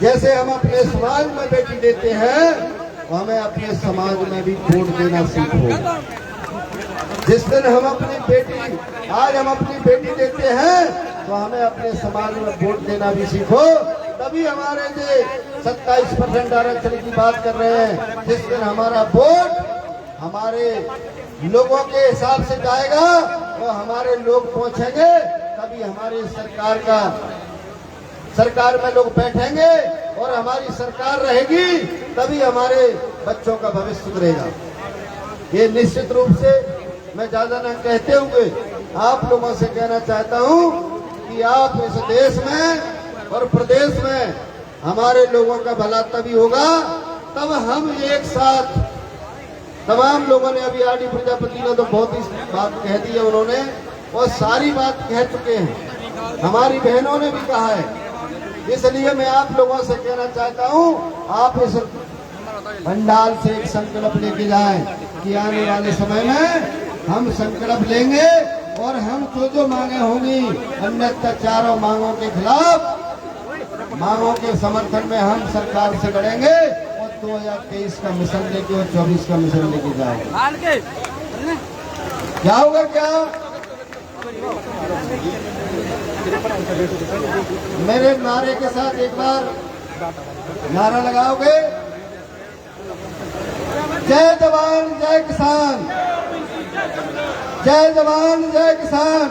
D: जैसे हम अपने समाज में बेटी देते हैं, तो हमें अपने समाज में भी वोट देना सीखो। जिस दिन हम अपनी बेटी, आज हम अपनी बेटी देते हैं, तो हमें अपने समाज में वोट देना भी सीखो। तभी हमारे जो 27% आरक्षण की बात कर रहे हैं, जिस दिन हमारा वोट हमारे लोगों के हिसाब से जाएगा, तो हमारे लोग पहुंचेंगे, तभी हमारी सरकार में लोग बैठेंगे और हमारी सरकार रहेगी, तभी हमारे बच्चों का भविष्य सुधरेगा। ये निश्चित रूप से मैं ज्यादा न कहते हुए आप लोगों से कहना चाहता हूं कि आप इस देश में और प्रदेश में हमारे लोगों का भला तभी होगा, तब हम एक साथ, तमाम लोगों ने, अभी आरडी प्रजापति ने तो बहुत ही बात कह दी है, उन्होंने और सारी बात कह चुके हैं, हमारी बहनों ने भी कहा है। इसलिए मैं आप लोगों से कहना चाहता हूं, आप इस पंडाल से एक संकल्प लेके जाएं कि आने वाले समय में हम संकल्प लेंगे और हम जो मांगे होंगी अन्य अत्याचारों मांगों के खिलाफ, मांगों के समर्थन में हम सरकार से लड़ेंगे और 2023 का मिशन लेके और 24 का मिशन लेके जाएंगे। क्या होगा? क्या मेरे नारे के साथ एक बार नारा लगाओगे? जय जवान जय किसान, जय जवान जय किसान,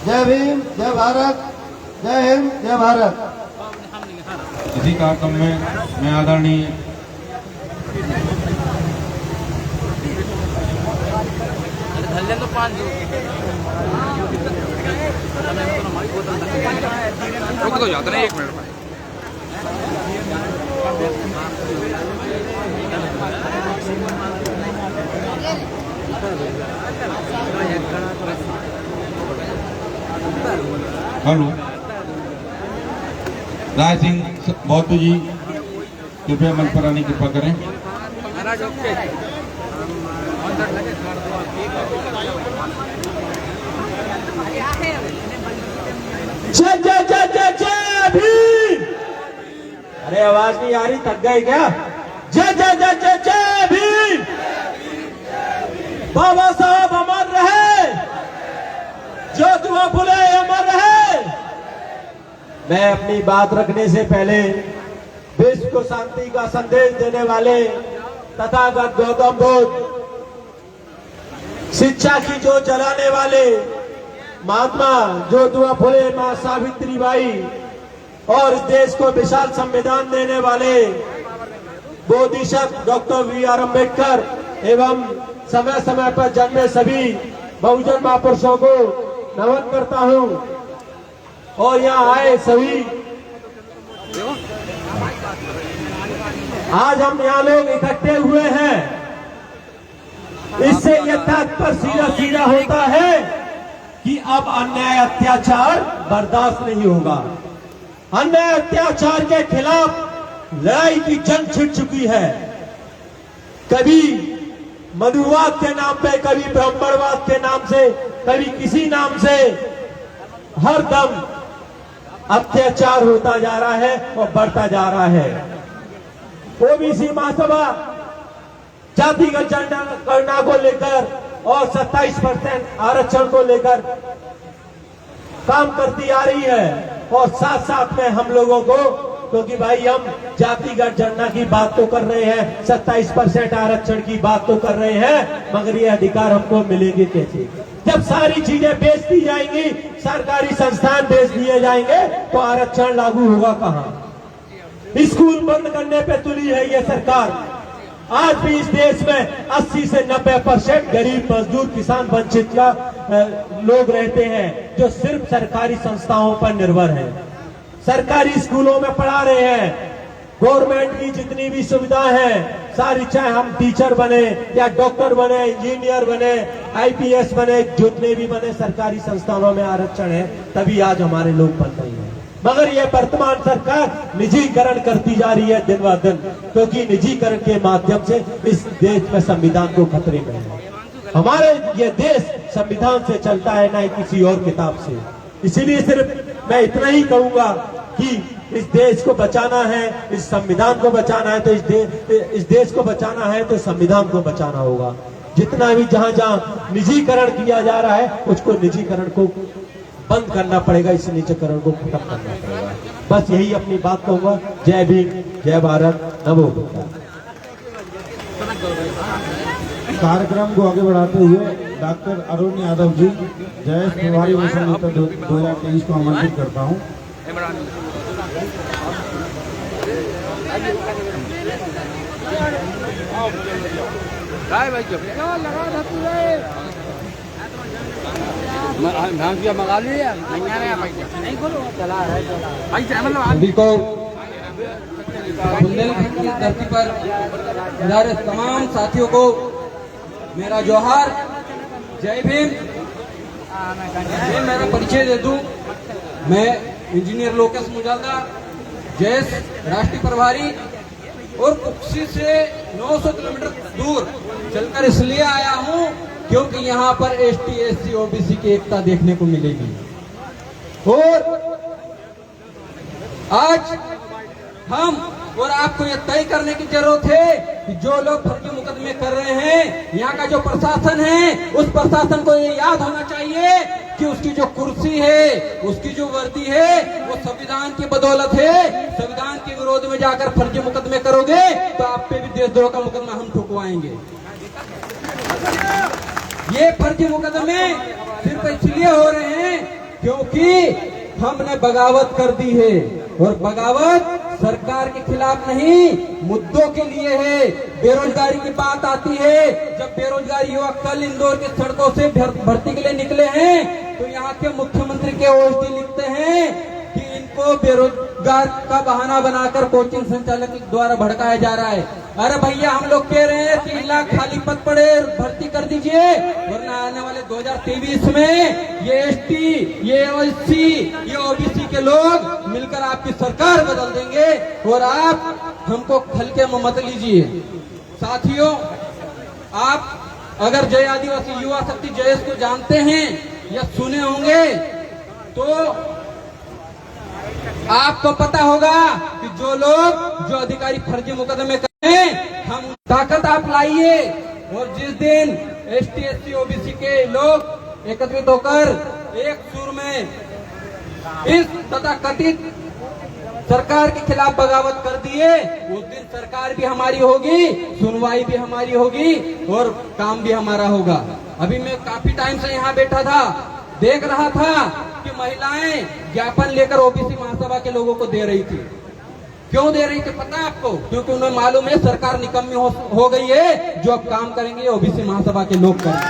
D: जय भीम जय भारत, जय हिंद जय भारत।
C: इसी कार्यक्रम में मैं आदरणीय
E: तो हो जाता ना 1 मिनट में।
C: हेलो, राय सिंह बौद्धू जी कृपया मंच पर आने की कृपा करें।
D: जय जय जय जय जय भीम। अरे आवाज नहीं आ रही, थक गए क्या? जय जय जय जय जय भीम। बाबा साहब अमर रहे, ज्योतिबा फुले अमर रहे। मैं अपनी बात रखने से पहले विश्व को शांति का संदेश देने वाले तथागत गौतम बुद्ध, शिक्षा की जो जलाने वाले महात्मा ज्योतिबा फुले, मां सावित्रीबाई और इस देश को विशाल संविधान देने वाले बोधिसत्व डॉक्टर बी.आर. अम्बेडकर एवं समय समय पर जन्मे सभी बहुजन महापुरुषों को नमन करता हूं। और यहाँ आए सभी, आज हम यहाँ लोग इकट्ठे हुए हैं, इससे यह तात्पर्य सीधा सीधा होता है कि अब अन्याय अत्याचार बर्दाश्त नहीं होगा। अन्याय अत्याचार के खिलाफ लड़ाई की जंग छिड़ चुकी है। कभी मनुवाद के नाम पे, कभी ब्राह्मणवाद के नाम से, कभी किसी नाम से हर दम अत्याचार होता जा रहा है और बढ़ता जा रहा है। ओबीसी महासभा जातिगत जनगणना को लेकर और 27% आरक्षण को लेकर काम करती आ रही है। और साथ साथ में हम लोगों को, क्योंकि भाई हम जातिगत जनगणना की बात तो कर रहे हैं, 27% आरक्षण की बात तो कर रहे हैं, मगर ये अधिकार हमको मिलेंगे कैसे? जब सारी चीजें बेच दी जाएंगी, सरकारी संस्थान बेच दिए जाएंगे, तो आरक्षण लागू होगा कहां? स्कूल बंद करने पे तुली है ये सरकार। आज भी इस देश में 80 से 90% गरीब, मजदूर, किसान, वंचित का लोग रहते हैं, जो सिर्फ सरकारी संस्थाओं पर निर्भर हैं। सरकारी स्कूलों में पढ़ा रहे हैं। गवर्नमेंट की जितनी भी सुविधाएं हैं सारी, चाहे हम टीचर बने या डॉक्टर बने, इंजीनियर बने, आईपीएस बने, जितने भी बने, सरकारी संस्थानों में आरक्षण है, तभी आज हमारे लोग बन रहे हैं। मगर ये वर्तमान सरकार निजीकरण करती जा रही है दिन ब दिन, क्योंकि निजीकरण के माध्यम से इस देश में संविधान को खतरे में है। हमारे ये देश संविधान से चलता है, ना किसी और किताब से। इसीलिए सिर्फ मैं इतना ही कहूंगा कि इस देश को बचाना है, इस संविधान को बचाना है, तो इस देश को बचाना है तो संविधान को बचाना होगा। जितना भी जहां जहां निजीकरण किया जा रहा है, उसको निजीकरण को बंद करना पड़ेगा, इस निजीकरण को खत्म करना पड़ेगा। बस यही अपनी बात कहूंगा। जय भीम, जय भारत, नमो बुद्धाय।
F: कार्यक्रम को आगे बढ़ाते हुए डॉक्टर अरुण यादव जी, जय प्रभारी मिशन 2023 को आमंत्रित करता हूं।
E: मंगा लिया
G: सभी को बुंदेलखंड की धरती पर हमारे तमाम साथियों को मेरा जोहार, जय भीम। मैं मेरा परिचय दे दूं, मैं इंजीनियर लोकेश मुजालदा, जैस राष्ट्रीय प्रभारी, और कुक्सी से 900 किलोमीटर दूर चलकर इसलिए आया हूं क्योंकि यहाँ पर एसटी, एससी, ओबीसी की एकता देखने को मिलेगी। और आज हम और आपको ये तय करने की जरूरत है कि जो लोग फर्जी मुकदमे कर रहे हैं, यहाँ का जो प्रशासन है, उस प्रशासन को ये याद होना चाहिए कि उसकी जो कुर्सी है, उसकी जो वर्दी है, वो संविधान की बदौलत है। संविधान के विरोध में जाकर फर्जी मुकदमे करोगे तो आप पे भी देशद्रोह का मुकदमा हम ठुकवाएंगे। ये फर्जी मुकदमे सिर्फ इसलिए हो रहे हैं क्योंकि हमने बगावत कर दी है, और बगावत सरकार के खिलाफ नहीं, मुद्दों के लिए है। बेरोजगारी की बात आती है, जब बेरोजगार युवक कल इंदौर की सड़कों से भर्ती के लिए निकले हैं, तो यहाँ के मुख्यमंत्री के ओएसडी लिखते हैं कि इन जिसको बेरोजगार का बहाना बनाकर कोचिंग संचालक द्वारा भड़काया जा रहा है। अरे भैया, हम लोग कह रहे हैं 3 लाख खाली पद पड़े, भर्ती कर दीजिए, वरना आने वाले 2023 में ये एसटी, ये ओसी, ये ओबीसी के लोग मिलकर आपकी सरकार बदल देंगे और आप हमको हल्के में मत लीजिए। साथियों, आप अगर जय आदिवासी युवा शक्ति जयेश को जानते हैं या सुने होंगे तो आपको पता होगा कि जो अधिकारी फर्जी मुकदमे करें, हम ताकत आप लाइए और जिस दिन एसटी, एससी, ओबीसी के लोग एकत्रित होकर एक सुर में इस तथाकथित सरकार के खिलाफ बगावत कर दिए, उस दिन सरकार भी हमारी होगी, सुनवाई भी हमारी होगी और काम भी हमारा होगा। अभी मैं काफी टाइम से यहाँ बैठा था, देख रहा था कि महिलाएं ज्ञापन लेकर ओबीसी महासभा के लोगों को दे रही थी। क्यों दे रही थी पता है आपको? क्योंकि उन्हें मालूम है सरकार निकम्मी हो गई है, जो अब काम करेंगे ओबीसी महासभा के लोग करेंगे।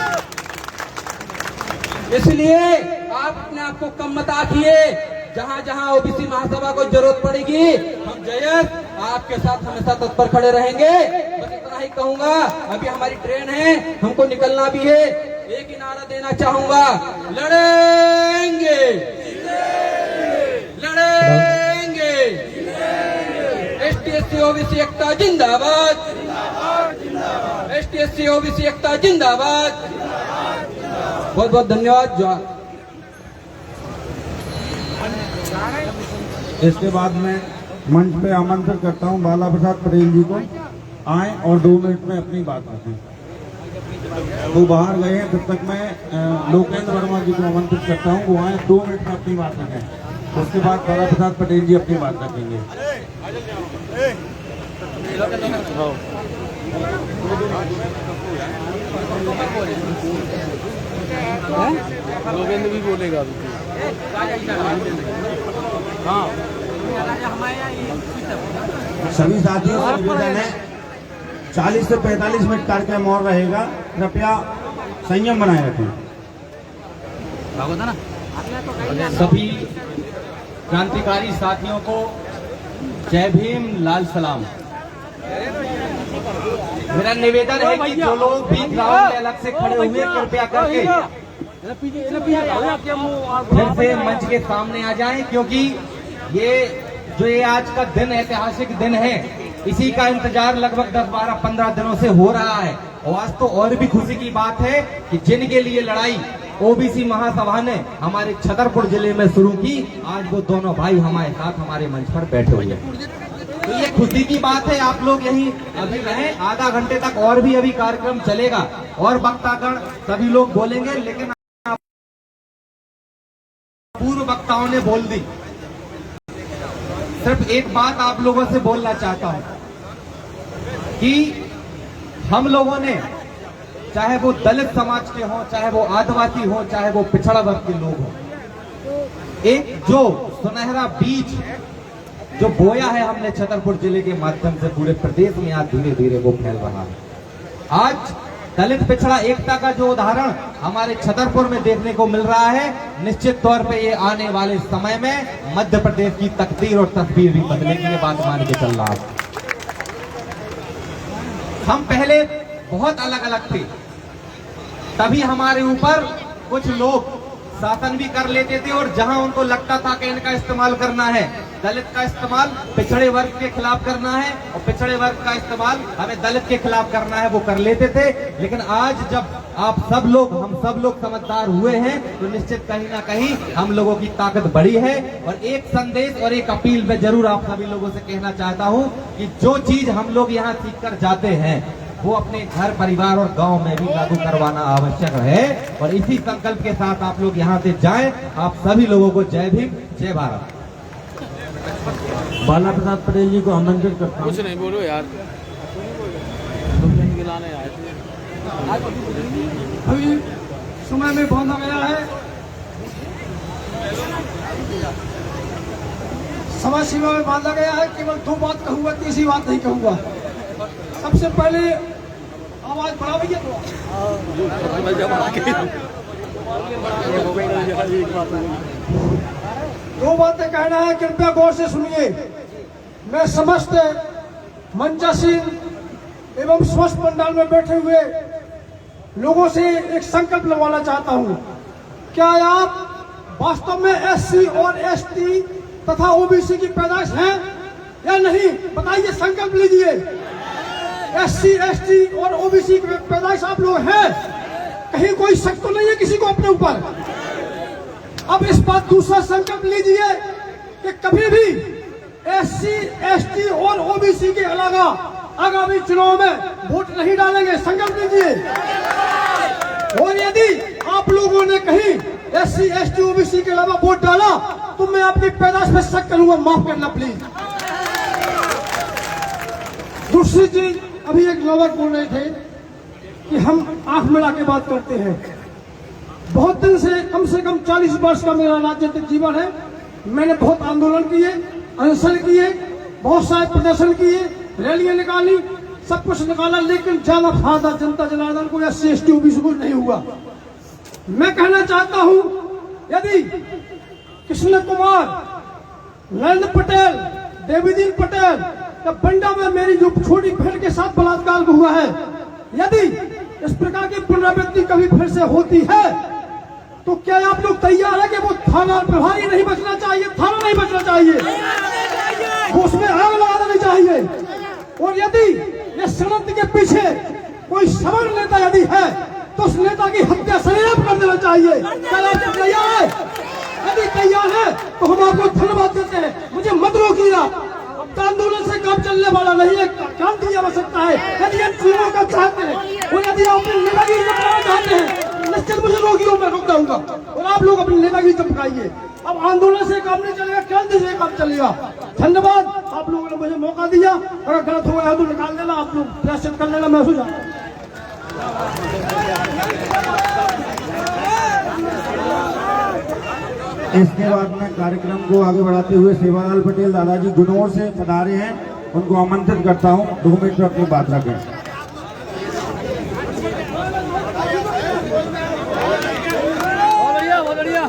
G: इसलिए आप अपने आप को कम मत आंकिए। जहां जहां ओबीसी महासभा को जरूरत पड़ेगी, हम जयेश आपके साथ हमेशा तत्पर खड़े रहेंगे। बस इतना ही कहूंगा, अभी हमारी ट्रेन है, हमको निकलना भी है। एक ही नारा देना चाहूंगा, लड़ेंगे, लड़ेंगे, एसटी, एससी, ओबीसी एकता जिंदाबाद, एसटी, एससी, ओबीसी एकता जिंदाबाद। बहुत बहुत धन्यवाद। जवाहर।
F: इसके बाद मैं मंच पे आमंत्रित करता हूं बाला प्रसाद पटेल जी को, आए और 2 मिनट में अपनी बात रखें। वो बाहर गए हैं, तब तक मैं लोकेंद्र वर्मा जी को आमंत्रित करता हूं, वो आए 2 मिनट में अपनी बात रखें। उसके बाद बाला प्रसाद पटेल जी अपनी बात रखेंगे।
E: लोकेंद्र भी बोलेगा। हाँ,
F: सभी साथियों से निवेदन है, 40 से 45 मिनट कार्यक्रम और रहेगा, कृपया संयम बनाए रखें।
H: सभी क्रांतिकारी साथियों को जय भीम, लाल सलाम। मेरा निवेदन है कि जो लोग भी ग्राउंड में अलग से खड़े हुए, कृपया करके फिर से मंच के सामने आ जाएं, क्योंकि ये आज का दिन ऐतिहासिक दिन है। इसी का इंतजार लगभग 10, 12, 15 दिनों से हो रहा है। और आज तो और भी खुशी की बात है कि जिनके लिए लड़ाई ओबीसी महासभा ने हमारे छतरपुर जिले में शुरू की, आज वो दोनों भाई हमारे साथ हमारे मंच पर बैठे हुए हैं। तो ये खुशी की बात है। आप लोग यहीं अभी रहें, आधा घंटे तक और भी अभी कार्यक्रम चलेगा और वक्तागण सभी लोग बोलेंगे, लेकिन पूर्व वक्ताओं ने बोल दी। सिर्फ एक बात आप लोगों से बोलना चाहता हूं कि हम लोगों ने, चाहे वो दलित समाज के हों, चाहे वो आदिवासी हों, चाहे वो पिछड़ा वर्ग के लोग हों, एक जो सुनहरा बीज जो बोया है हमने छतरपुर जिले के माध्यम से पूरे प्रदेश में, आज धीरे धीरे वो फैल रहा है। आज दलित पिछड़ा एकता का जो उदाहरण हमारे छतरपुर में देखने को मिल रहा है, निश्चित तौर पे ये आने वाले समय में मध्य प्रदेश की तकदीर और तस्वीर भी बदलेगी, ये बात मान के चल रहा है। हम पहले बहुत अलग अलग थे, तभी हमारे ऊपर कुछ लोग शासन भी कर लेते थे और जहां उनको लगता था कि इनका इस्तेमाल करना है, दलित का इस्तेमाल पिछड़े वर्ग के खिलाफ करना है और पिछड़े वर्ग का इस्तेमाल हमें दलित के खिलाफ करना है, वो कर लेते थे। लेकिन आज जब आप सब लोग, हम सब लोग समझदार हुए हैं, तो निश्चित कहीं ना कहीं हम लोगों की ताकत बढ़ी है। और एक संदेश और एक अपील मैं जरूर आप सभी लोगों से कहना चाहता हूं कि जो चीज हम लोग यहाँ सीख कर जाते हैं, वो अपने घर, परिवार और गांव में भी लागू करवाना आवश्यक है। और इसी संकल्प के साथ आप लोग यहाँ से जाएं। आप सभी लोगों को जय भीम, जय भारत।
F: बाला प्रसाद पटेल जी को आमंत्रित करता हूं।
E: कुछ नहीं बोलो यार, गिलाने आए थे।
I: अभी समय में बांधा गया है, समय सीमा में बांधा गया है। केवल 2 बात कहूंगा, तीसरी बात नहीं कहूंगा। सबसे पहले आवाज बढ़ा भैया, दो बातें कहना है, कृपया गौर से सुनिए। मैं समस्त मंचासीन एवं स्वस्थ पंडाल में बैठे हुए लोगों से एक संकल्प लगवाना चाहता हूं। क्या आप वास्तव में एससी और एसटी तथा ओबीसी की पैदाइश हैं या नहीं? बताइए, संकल्प लीजिए। एससी, एसटी और ओबीसी की पैदाइश आप लोग हैं? कहीं कोई शक तो नहीं है किसी को अपने ऊपर? अब इस बात दूसरा संकल्प लीजिए कि कभी भी एससी, एसटी और ओबीसी के अलावा आगामी चुनाव में वोट नहीं डालेंगे। संकल्प लीजिए। और यदि आप लोगों ने कहीं एससी, एसटी, ओबीसी के अलावा वोट डाला तो मैं आपकी पैदाश में शक करूंगा। माफ करना प्लीज। दूसरी चीज, अभी एक युवक बोल रहे थे कि हम आंख मिला के बात करते हैं। बहुत दिन से कम 40 वर्ष का मेरा राजनीतिक जीवन है। मैंने बहुत आंदोलन किए, अनशन किए, बहुत सारे प्रदर्शन किए, रैलियां निकाली, सब कुछ निकाला, लेकिन ज्यादा फायदा जनता जनार्दन को या एसटी ओबीसी को नहीं हुआ। मैं कहना चाहता हूं, यदि कृष्ण कुमार, नरेंद्र पटेल, देवीदीन पटेल या बंडा में मेरी जो छोटी बहन के साथ बलात्कार हुआ है, यदि इस प्रकार की पुनरावृत्ति कभी फिर से होती है तो क्या आप लोग तैयार है कि वो थाना प्रभारी नहीं बचना चाहिए, थाना नहीं बचना चाहिए, वो उसमें आग लगा देनी चाहिए? और यदि ये षड्यंत्र के पीछे कोई सबल नेता यदि है तो उस नेता की हत्या सरेआम कर देना चाहिए। क्या आप तैयार है? यदि तैयार है तो हम आपको धन्यवाद देते हैं। मुझे मत रोकिएगा। आंदोलन से काम चलने वाला नहीं है, क्रांति आ सकता है यदि आप चुनाव का चाहते हैं और यदि आप अपनी नेतागिरी चमकाना चाहते हैं, निश्चित मुझे रोकियो, मैं रुक जाऊंगा और आप लोग अपनी नेतागिरी चमकाइए। अब आंदोलन से काम नहीं चलेगा, क्रांति से काम चलेगा। धन्यवाद, आप लोगों ने मुझे मौका दिया। अगर गलत हो गया तो निकाल देना, आप लोग प्रयास कर लेना, मैं सुझाव।
F: इसके बाद में कार्यक्रम को आगे बढ़ाते हुए सेवालाल पटेल दादाजी गुनौर से पधारे हैं, उनको आमंत्रित करता हूं 2 मिनट में अपनी बात रखें।
E: बहुत बढ़िया।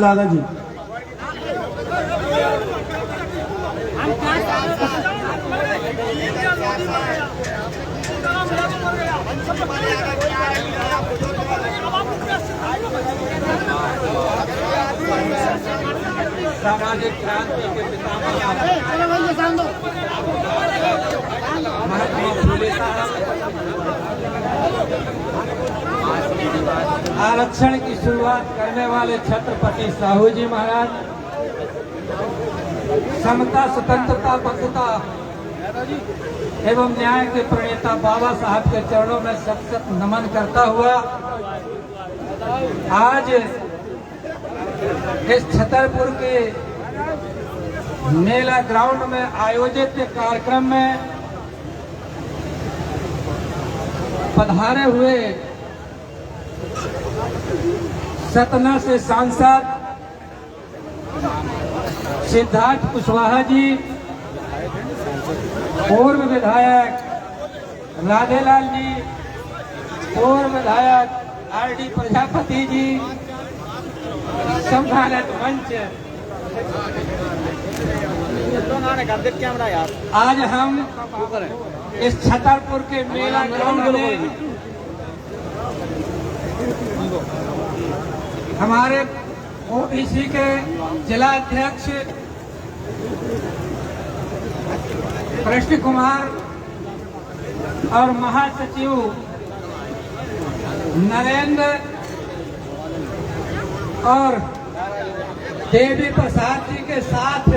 F: दादाजी
G: सामाजिक क्रांति के पितामह महात्मा फुले आरक्षण की शुरुआत करने वाले छत्रपति साहू जी महाराज, समता, स्वतंत्रता, बंधुता एवं न्याय के प्रणेता बाबा साहब के चरणों में सख्त नमन करता हुआ आज इस छतरपुर के मेला ग्राउंड में आयोजित कार्यक्रम में पधारे हुए सतना से सांसद सिद्धार्थ कुशवाहा जी, पूर्व विधायक राधेलाल जी, पूर्व विधायक आरडी प्रजापति जी, सम्मानित मंच, आज हम इस छतरपुर के मेला ग्राउंड में हमारे ओबीसी के जिला अध्यक्ष कृष्ण कुमार और महासचिव नरेंद्र और देवी प्रसाद जी के साथ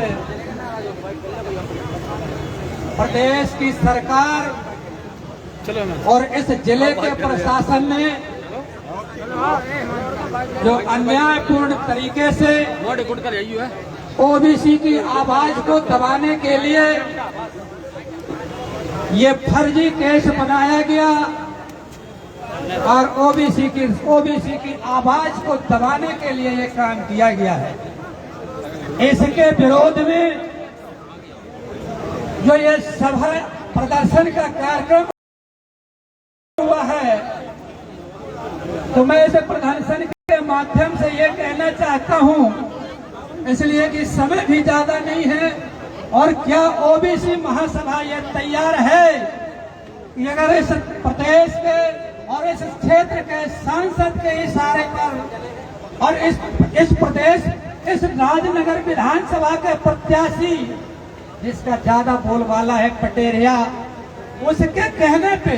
G: प्रदेश की सरकार और इस जिले के प्रशासन ने जो अन्यायपूर्ण तरीके से ओबीसी की आवाज को दबाने के लिए ये फर्जी केस बनाया गया और ओबीसी की आवाज को दबाने के लिए ये काम किया गया है। इसके विरोध में जो ये सभा प्रदर्शन का कार्यक्रम हुआ है, तो मैं इस प्रदर्शन के माध्यम से ये कहना चाहता हूं, इसलिए कि समय भी ज्यादा नहीं है, और क्या ओबीसी महासभा ये तैयार है कि अगर इस प्रदेश के और इस क्षेत्र के सांसद के इशारे पर और इस राजनगर विधानसभा के प्रत्याशी जिसका ज्यादा बोलबाला है पटेरिया, उसके कहने पे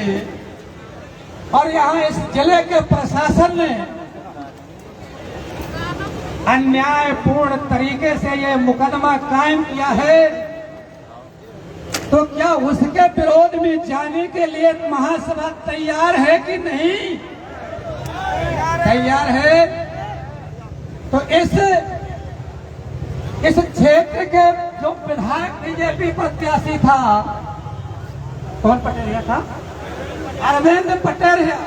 G: और यहाँ इस जिले के प्रशासन ने अन्यायपूर्ण तरीके से ये मुकदमा कायम किया है, तो क्या उसके विरोध में जाने के लिए महासभा तैयार है कि नहीं? तैयार है। तो इस क्षेत्र के जो विधायक बीजेपी प्रत्याशी था, कौन पटेरिया था? अरविंद पटेरिया,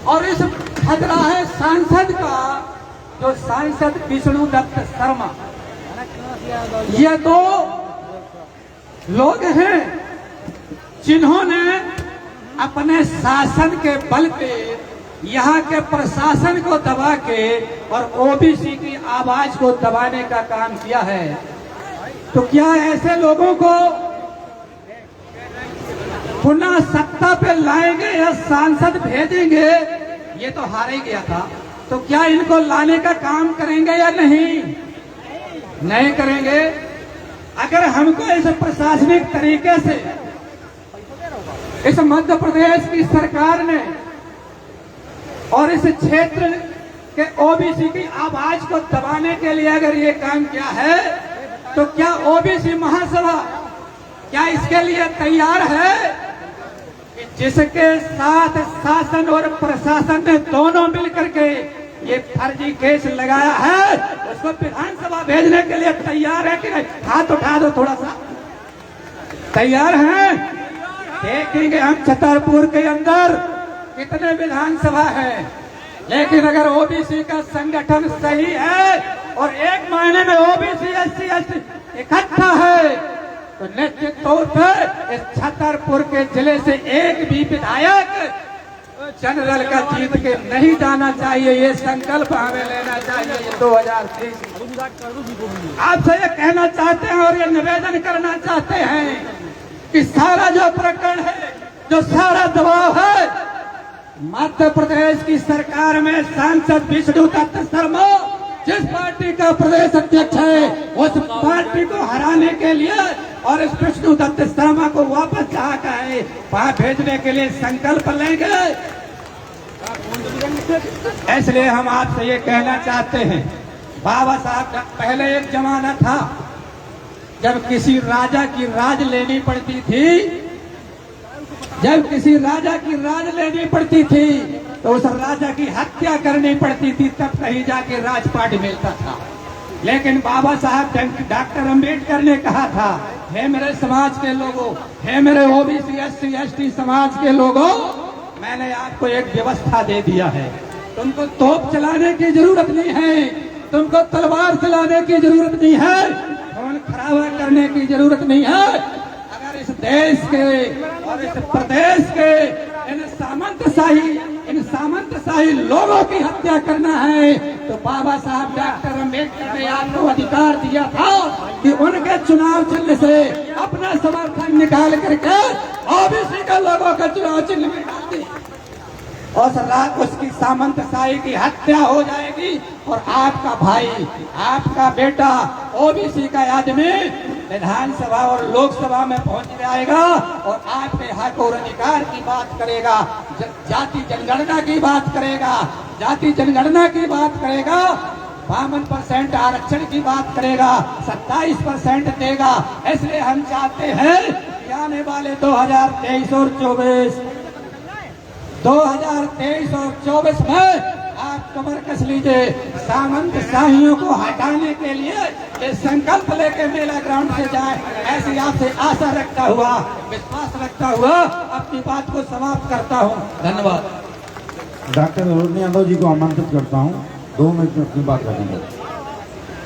G: और इस खजुराहो सांसद का जो सांसद विष्णु दत्त शर्मा, ये दो लोग हैं जिन्होंने अपने शासन के बल पे यहाँ के प्रशासन को दबा के और ओबीसी की आवाज को दबाने का काम किया है। तो क्या ऐसे लोगों को पुनः सत्ता पे लाएंगे या सांसद भेजेंगे? ये तो हार ही गया था, तो क्या इनको लाने का काम करेंगे या नहीं? नहीं करेंगे। अगर हमको इस प्रशासनिक तरीके से इस मध्य प्रदेश की सरकार ने और इस क्षेत्र के ओबीसी की आवाज को दबाने के लिए अगर ये काम किया है, तो क्या ओबीसी महासभा क्या इसके लिए तैयार है कि जिसके साथ शासन और प्रशासन ने दोनों मिलकर के ये फर्जी केस लगाया है, उसको विधानसभा भेजने के लिए तैयार है कि नहीं? हाथ उठा दो थोड़ा सा। तैयार हैं? देखेंगे हम छतरपुर के अंदर कितने विधानसभा है, लेकिन अगर ओबीसी का संगठन सही है और एक महीने में ओबीसी SC/ST इकट्ठा है, तो निश्चित तौर पर इस छतरपुर के जिले से एक भी विधायक जनरल का जीत के नहीं जाना चाहिए। ये संकल्प हमें लेना चाहिए। ये 2023 आपसे ये कहना चाहते हैं और ये निवेदन करना चाहते हैं कि सारा जो प्रकरण है, जो सारा दबाव है, मध्य प्रदेश की सरकार में सांसद विष्णु दत्त शर्मा जिस पार्टी का प्रदेश अध्यक्ष है, उस पार्टी को हराने के लिए और इस विष्णु दत्त शर्मा को वापस जहाँ का है वहाँ भेजने के लिए संकल्प लेंगे। इसलिए हम आपसे ये कहना चाहते हैं, बाबा साहब का पहले एक जमाना था जब किसी राजा की राज लेनी पड़ती थी, जब किसी राजा की राज लेनी पड़ती थी तो उस राजा की हत्या करनी पड़ती थी, तब कहीं जाके राजपाट मिलता था। लेकिन बाबा साहब डॉक्टर अंबेडकर ने कहा था, हे मेरे समाज के लोगों, हे मेरे ओबीसी SC/ST समाज के लोगों, मैंने आपको एक व्यवस्था दे दिया है। तुमको तोप चलाने की जरूरत नहीं है, तुमको तलवार चलाने की जरूरत नहीं है, खून खराबा करने की जरूरत नहीं है। अगर इस देश के और इस प्रदेश के इन सामंतशाही लोगों की हत्या करना है, तो बाबा साहब डॉक्टर अंबेडकर ने आपको अधिकार दिया था कि उनके चुनाव चिन्ह से अपना समर्थन निकाल करके ओबीसी के लोगों का चुनाव चिन्ह में डाल दी, और उसकी सामंतशाही की हत्या हो जाएगी और आपका भाई, आपका बेटा ओबीसी का आदमी विधानसभा और लोकसभा में पहुंच जाएगा और आपके हक और अधिकार की बात करेगा, जाति जनगणना की बात करेगा, जाति जनगणना की बात करेगा, 52% आरक्षण की बात करेगा, 27% देगा। इसलिए हम चाहते हैं कि आने वाले 2023 और 24 में
A: आप कमर कस लीजिए। सामंत शाहियों को हटाने के लिए ये संकल्प लेके मेला ग्राउंड से जाए, ऐसी आपसे आशा रखता हुआ, विश्वास रखता हुआ अपनी बात को समाप्त करता हूँ। धन्यवाद।
F: डॉक्टर अरुण यादव जी को आमंत्रित करता हूँ, 2 मिनट में अपनी बात रखेंगे।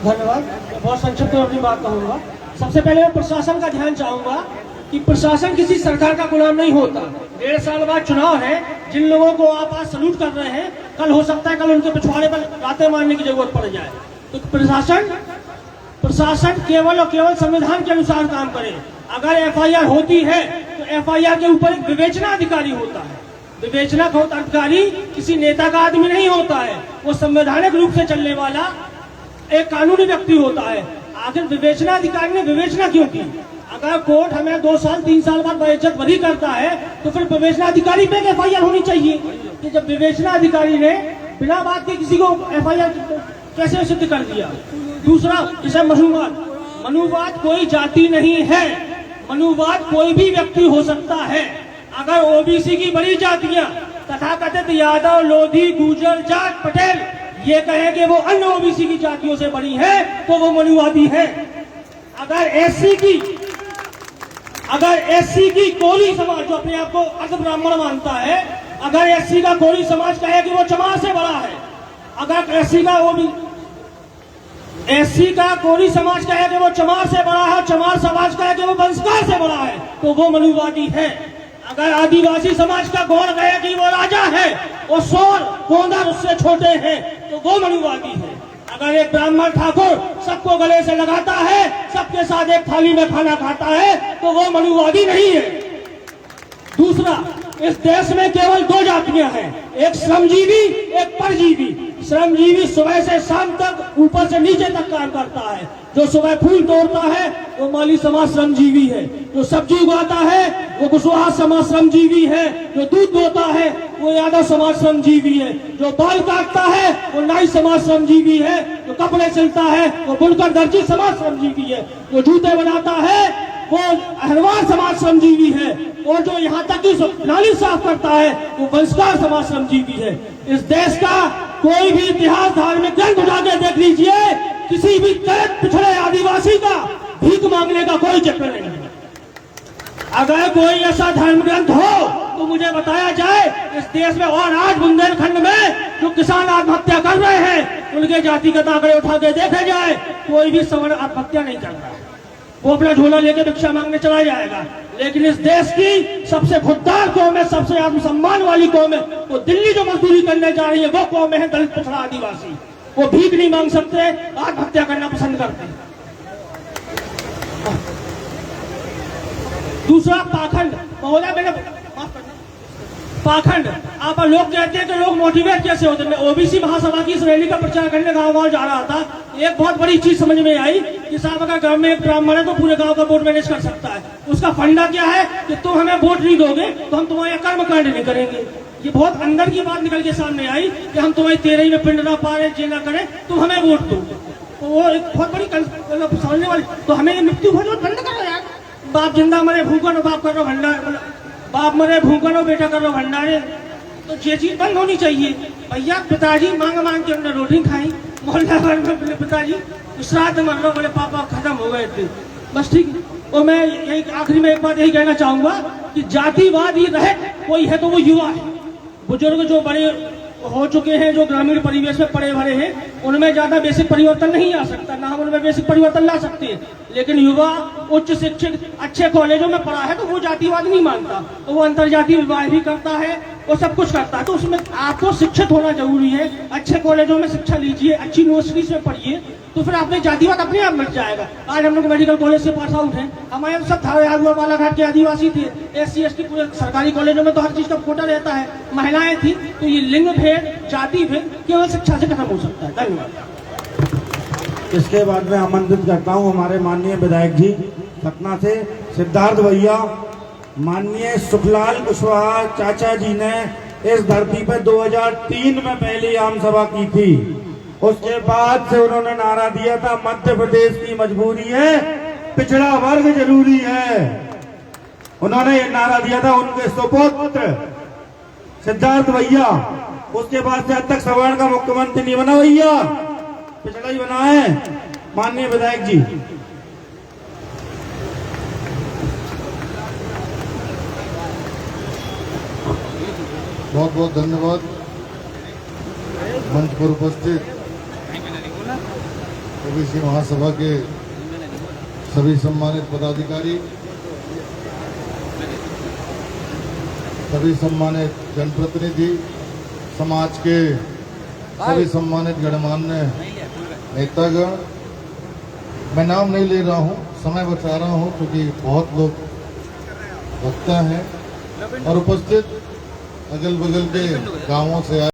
I: धन्यवाद। बहुत संक्षिप्त में अपनी बात कहूंगा। सबसे पहले मैं प्रशासन का ध्यान चाहूंगा कि प्रशासन किसी सरकार का गुलाम नहीं होता। 1.5 साल बाद चुनाव है। जिन लोगों को आप आज सलूट कर रहे हैं, कल हो सकता है कल उनके पिछवाड़े पर लाते मारने की जरूरत पड़ जाए। तो प्रशासन केवल और केवल संविधान के अनुसार काम करे। अगर FIR होती है तो FIR के ऊपर एक विवेचना अधिकारी होता है। विवेचना अधिकारी किसी नेता का आदमी नहीं होता है, वो संवैधानिक रूप से चलने वाला एक कानूनी व्यक्ति होता है। आखिर विवेचना अधिकारी ने विवेचना क्यों की? अगर कोर्ट हमें 2 साल 3 साल बाद बेइज्जत बरी करता है तो फिर विवेचना अधिकारी पे FIR होनी चाहिए कि जब विवेचना अधिकारी ने बिना बात के किसी को FIR कैसे सिद्ध कर दिया। दूसरा, जैसे मनुवाद कोई जाति नहीं है, मनुवाद कोई भी व्यक्ति हो सकता है। अगर OBC की बड़ी जातियां तथाकथित यादव, लोधी, गुर्जर, जाट, पटेल ये कहें कि वो अन्य OBC की जातियों से बड़ी है तो वो मनुवादी है। अगर SC की कोली समाज जो अपने आप को अर्ध ब्राह्मण मानता है, अगर SC का कोली समाज कहे कि वो चमार से बड़ा है, अगर SC का कोली समाज कहे कि वो चमार से बड़ा है, चमार समाज कहे कि वो बंसकार से बड़ा है, तो वो मनुवादी है। अगर आदिवासी समाज का गौड़ कहे कि वो राजा है और सोर गोंदर उससे छोटे हैं, तो वो मनुवादी है। अगर एक ब्राह्मण ठाकुर सबको गले से लगाता है, सबके साथ एक थाली में खाना खाता है, तो वो मनुवादी नहीं है। दूसरा, इस देश में केवल 2 जातियां हैं, एक श्रमजीवी, एक परजीवी। श्रमजीवी सुबह से शाम तक ऊपर से नीचे तक काम करता है। जो सुबह फूल तोड़ता है वो माली समाज श्रमजीवी है। जो सब्जी उगाता है वो कुशवाहा समाज श्रमजीवी है। जो दूध दोता है वो यादव समाज श्रमजीवी है। जो बाल काटता है वो नाई समाज श्रमजीवी है। जो कपड़े सिलता है वो बुनकर दर्जी समाज श्रमजीवी है। जो जूते बनाता है वो अहरवार समाज श्रमजीवी है। और जो यहाँ तक की नाली साफ करता है वो बंसकार समाज श्रमजीवी है। इस देश का कोई भी इतिहास धार्मिक ग्रंथ उठा के देख लीजिए, किसी भी दलित पिछड़े आदिवासी का भीख मांगने का कोई चक्र नहीं है। अगर कोई ऐसा धर्म ग्रंथ हो तो मुझे बताया जाए इस देश में। और आज बुंदेलखंड में जो किसान आत्महत्या कर रहे हैं उनके जातिगत आंकड़े उठा के देखे जाए, कोई भी सवर्ण आत्महत्या नहीं कर रहा है। वो अपना झोला लेके भिक्षा मांगने चला जाएगा। लेकिन इस देश की सबसे खुददार कौम है, सबसे आत्मसम्मान वाली कौम है, वो दिल्ली जो मजदूरी करने जा रही है वो कौम है दलित पिछड़ा आदिवासी। वो भीख नहीं मांग सकते, आत्महत्या करना पसंद करते हैं। दूसरा, पाखंड। महोदय, मैंने पाखंड आप लोग कहते हैं कि लोग मोटिवेट कैसे होते हैं। मैं OBC महासभा की इस रैली का प्रचार करने गांव-गांव जा रहा था। एक बहुत बड़ी चीज समझ में आई कि साहब अगर गांव में एक ब्राह्मण है तो पूरे गांव का वोट मैनेज कर सकता है। उसका फंडा क्या है कि तुम हमें वोट नहीं दोगे तो हम तुम्हारे कर्मकांड नहीं करेंगे। ये बहुत अंदर की बात निकल के सामने आई कि हम तुम्हारी 13 में पिंड ना पारे, जे ना करें, तुम हमें वोट दो। तो वो एक बहुत बड़ी समझने वाली। तो हमें मृत्यु भोजन बंद करो यार। बाप जिंदा मरे भूखन, बाप कर रहा भंडार, बाप मरे भूखन और बेटा कर रहा भंडारे, तो ये चीज बंद होनी चाहिए। भैया पिताजी मांग मांग के हमने रोटी खाई, मोहल्ला भर में बोले पिताजी श्राद्ध मर रहा, बोले पापा खत्म हो गए थे, बस ठीक है। और मैं यही आखिरी में एक बात यही कहना चाहूंगा कि जातिवाद ही रहे कोई है तो वो युवा है। बुजुर्ग जो बड़े हो चुके हैं, जो ग्रामीण परिवेश में पड़े भरे हैं, उनमें ज्यादा बेसिक परिवर्तन नहीं आ सकता, ना हम उनमें बेसिक परिवर्तन ला सकते हैं। लेकिन युवा उच्च शिक्षित अच्छे कॉलेजों में पढ़ा है तो वो जातिवाद नहीं मानता, तो वो अंतरजातीय विवाह भी करता है, वो सब कुछ करता है। तो उसमें आपको शिक्षित होना जरूरी है। अच्छे कॉलेजों में शिक्षा लीजिए, अच्छी यूनिवर्सिटी में पढ़िए, तो फिर आपने जातिवाद अपने आप मिट जाएगा। आज हम लोग मेडिकल कॉलेज से पास आउट हैं, हमारे सब धारा बालाघाट के आदिवासी थे, SC ST पूरे सरकारी कॉलेजों में तो हर चीज का कोटा रहता है, महिलाएं थी। तो ये लिंग भेद, जाति भेद केवल शिक्षा से खत्म हो सकता है। धन्यवाद।
F: इसके बाद मैं आमंत्रित करता हूं हमारे माननीय विधायक जी सतना से सिद्धार्थ भैया। माननीय सुखलाल कुशवाहा चाचा जी ने इस धरती पर 2003 में पहली आम सभा की थी। उसके बाद से उन्होंने नारा दिया था मध्य प्रदेश की मजबूरी है, पिछड़ा वर्ग जरूरी है। उन्होंने ये नारा दिया था। उनके सुपुत्र सिद्धार्थ भैया उसके बाद से आज तक सवर्ण का मुख्यमंत्री नहीं बना भैया, पिछड़ा ही बना है माननीय विधायक जी।
J: बहुत बहुत धन्यवाद। मंच पर उपस्थित ओबीसी महासभा के सभी सम्मानित पदाधिकारी, सभी सम्मानित जनप्रतिनिधि, समाज के सभी सम्मानित गणमान्य नेतागण, मैं नाम नहीं ले रहा हूं, समय बचा रहा हूं क्योंकि बहुत लोग वक्ता हैं और उपस्थित अगल बगल के गांवों से आए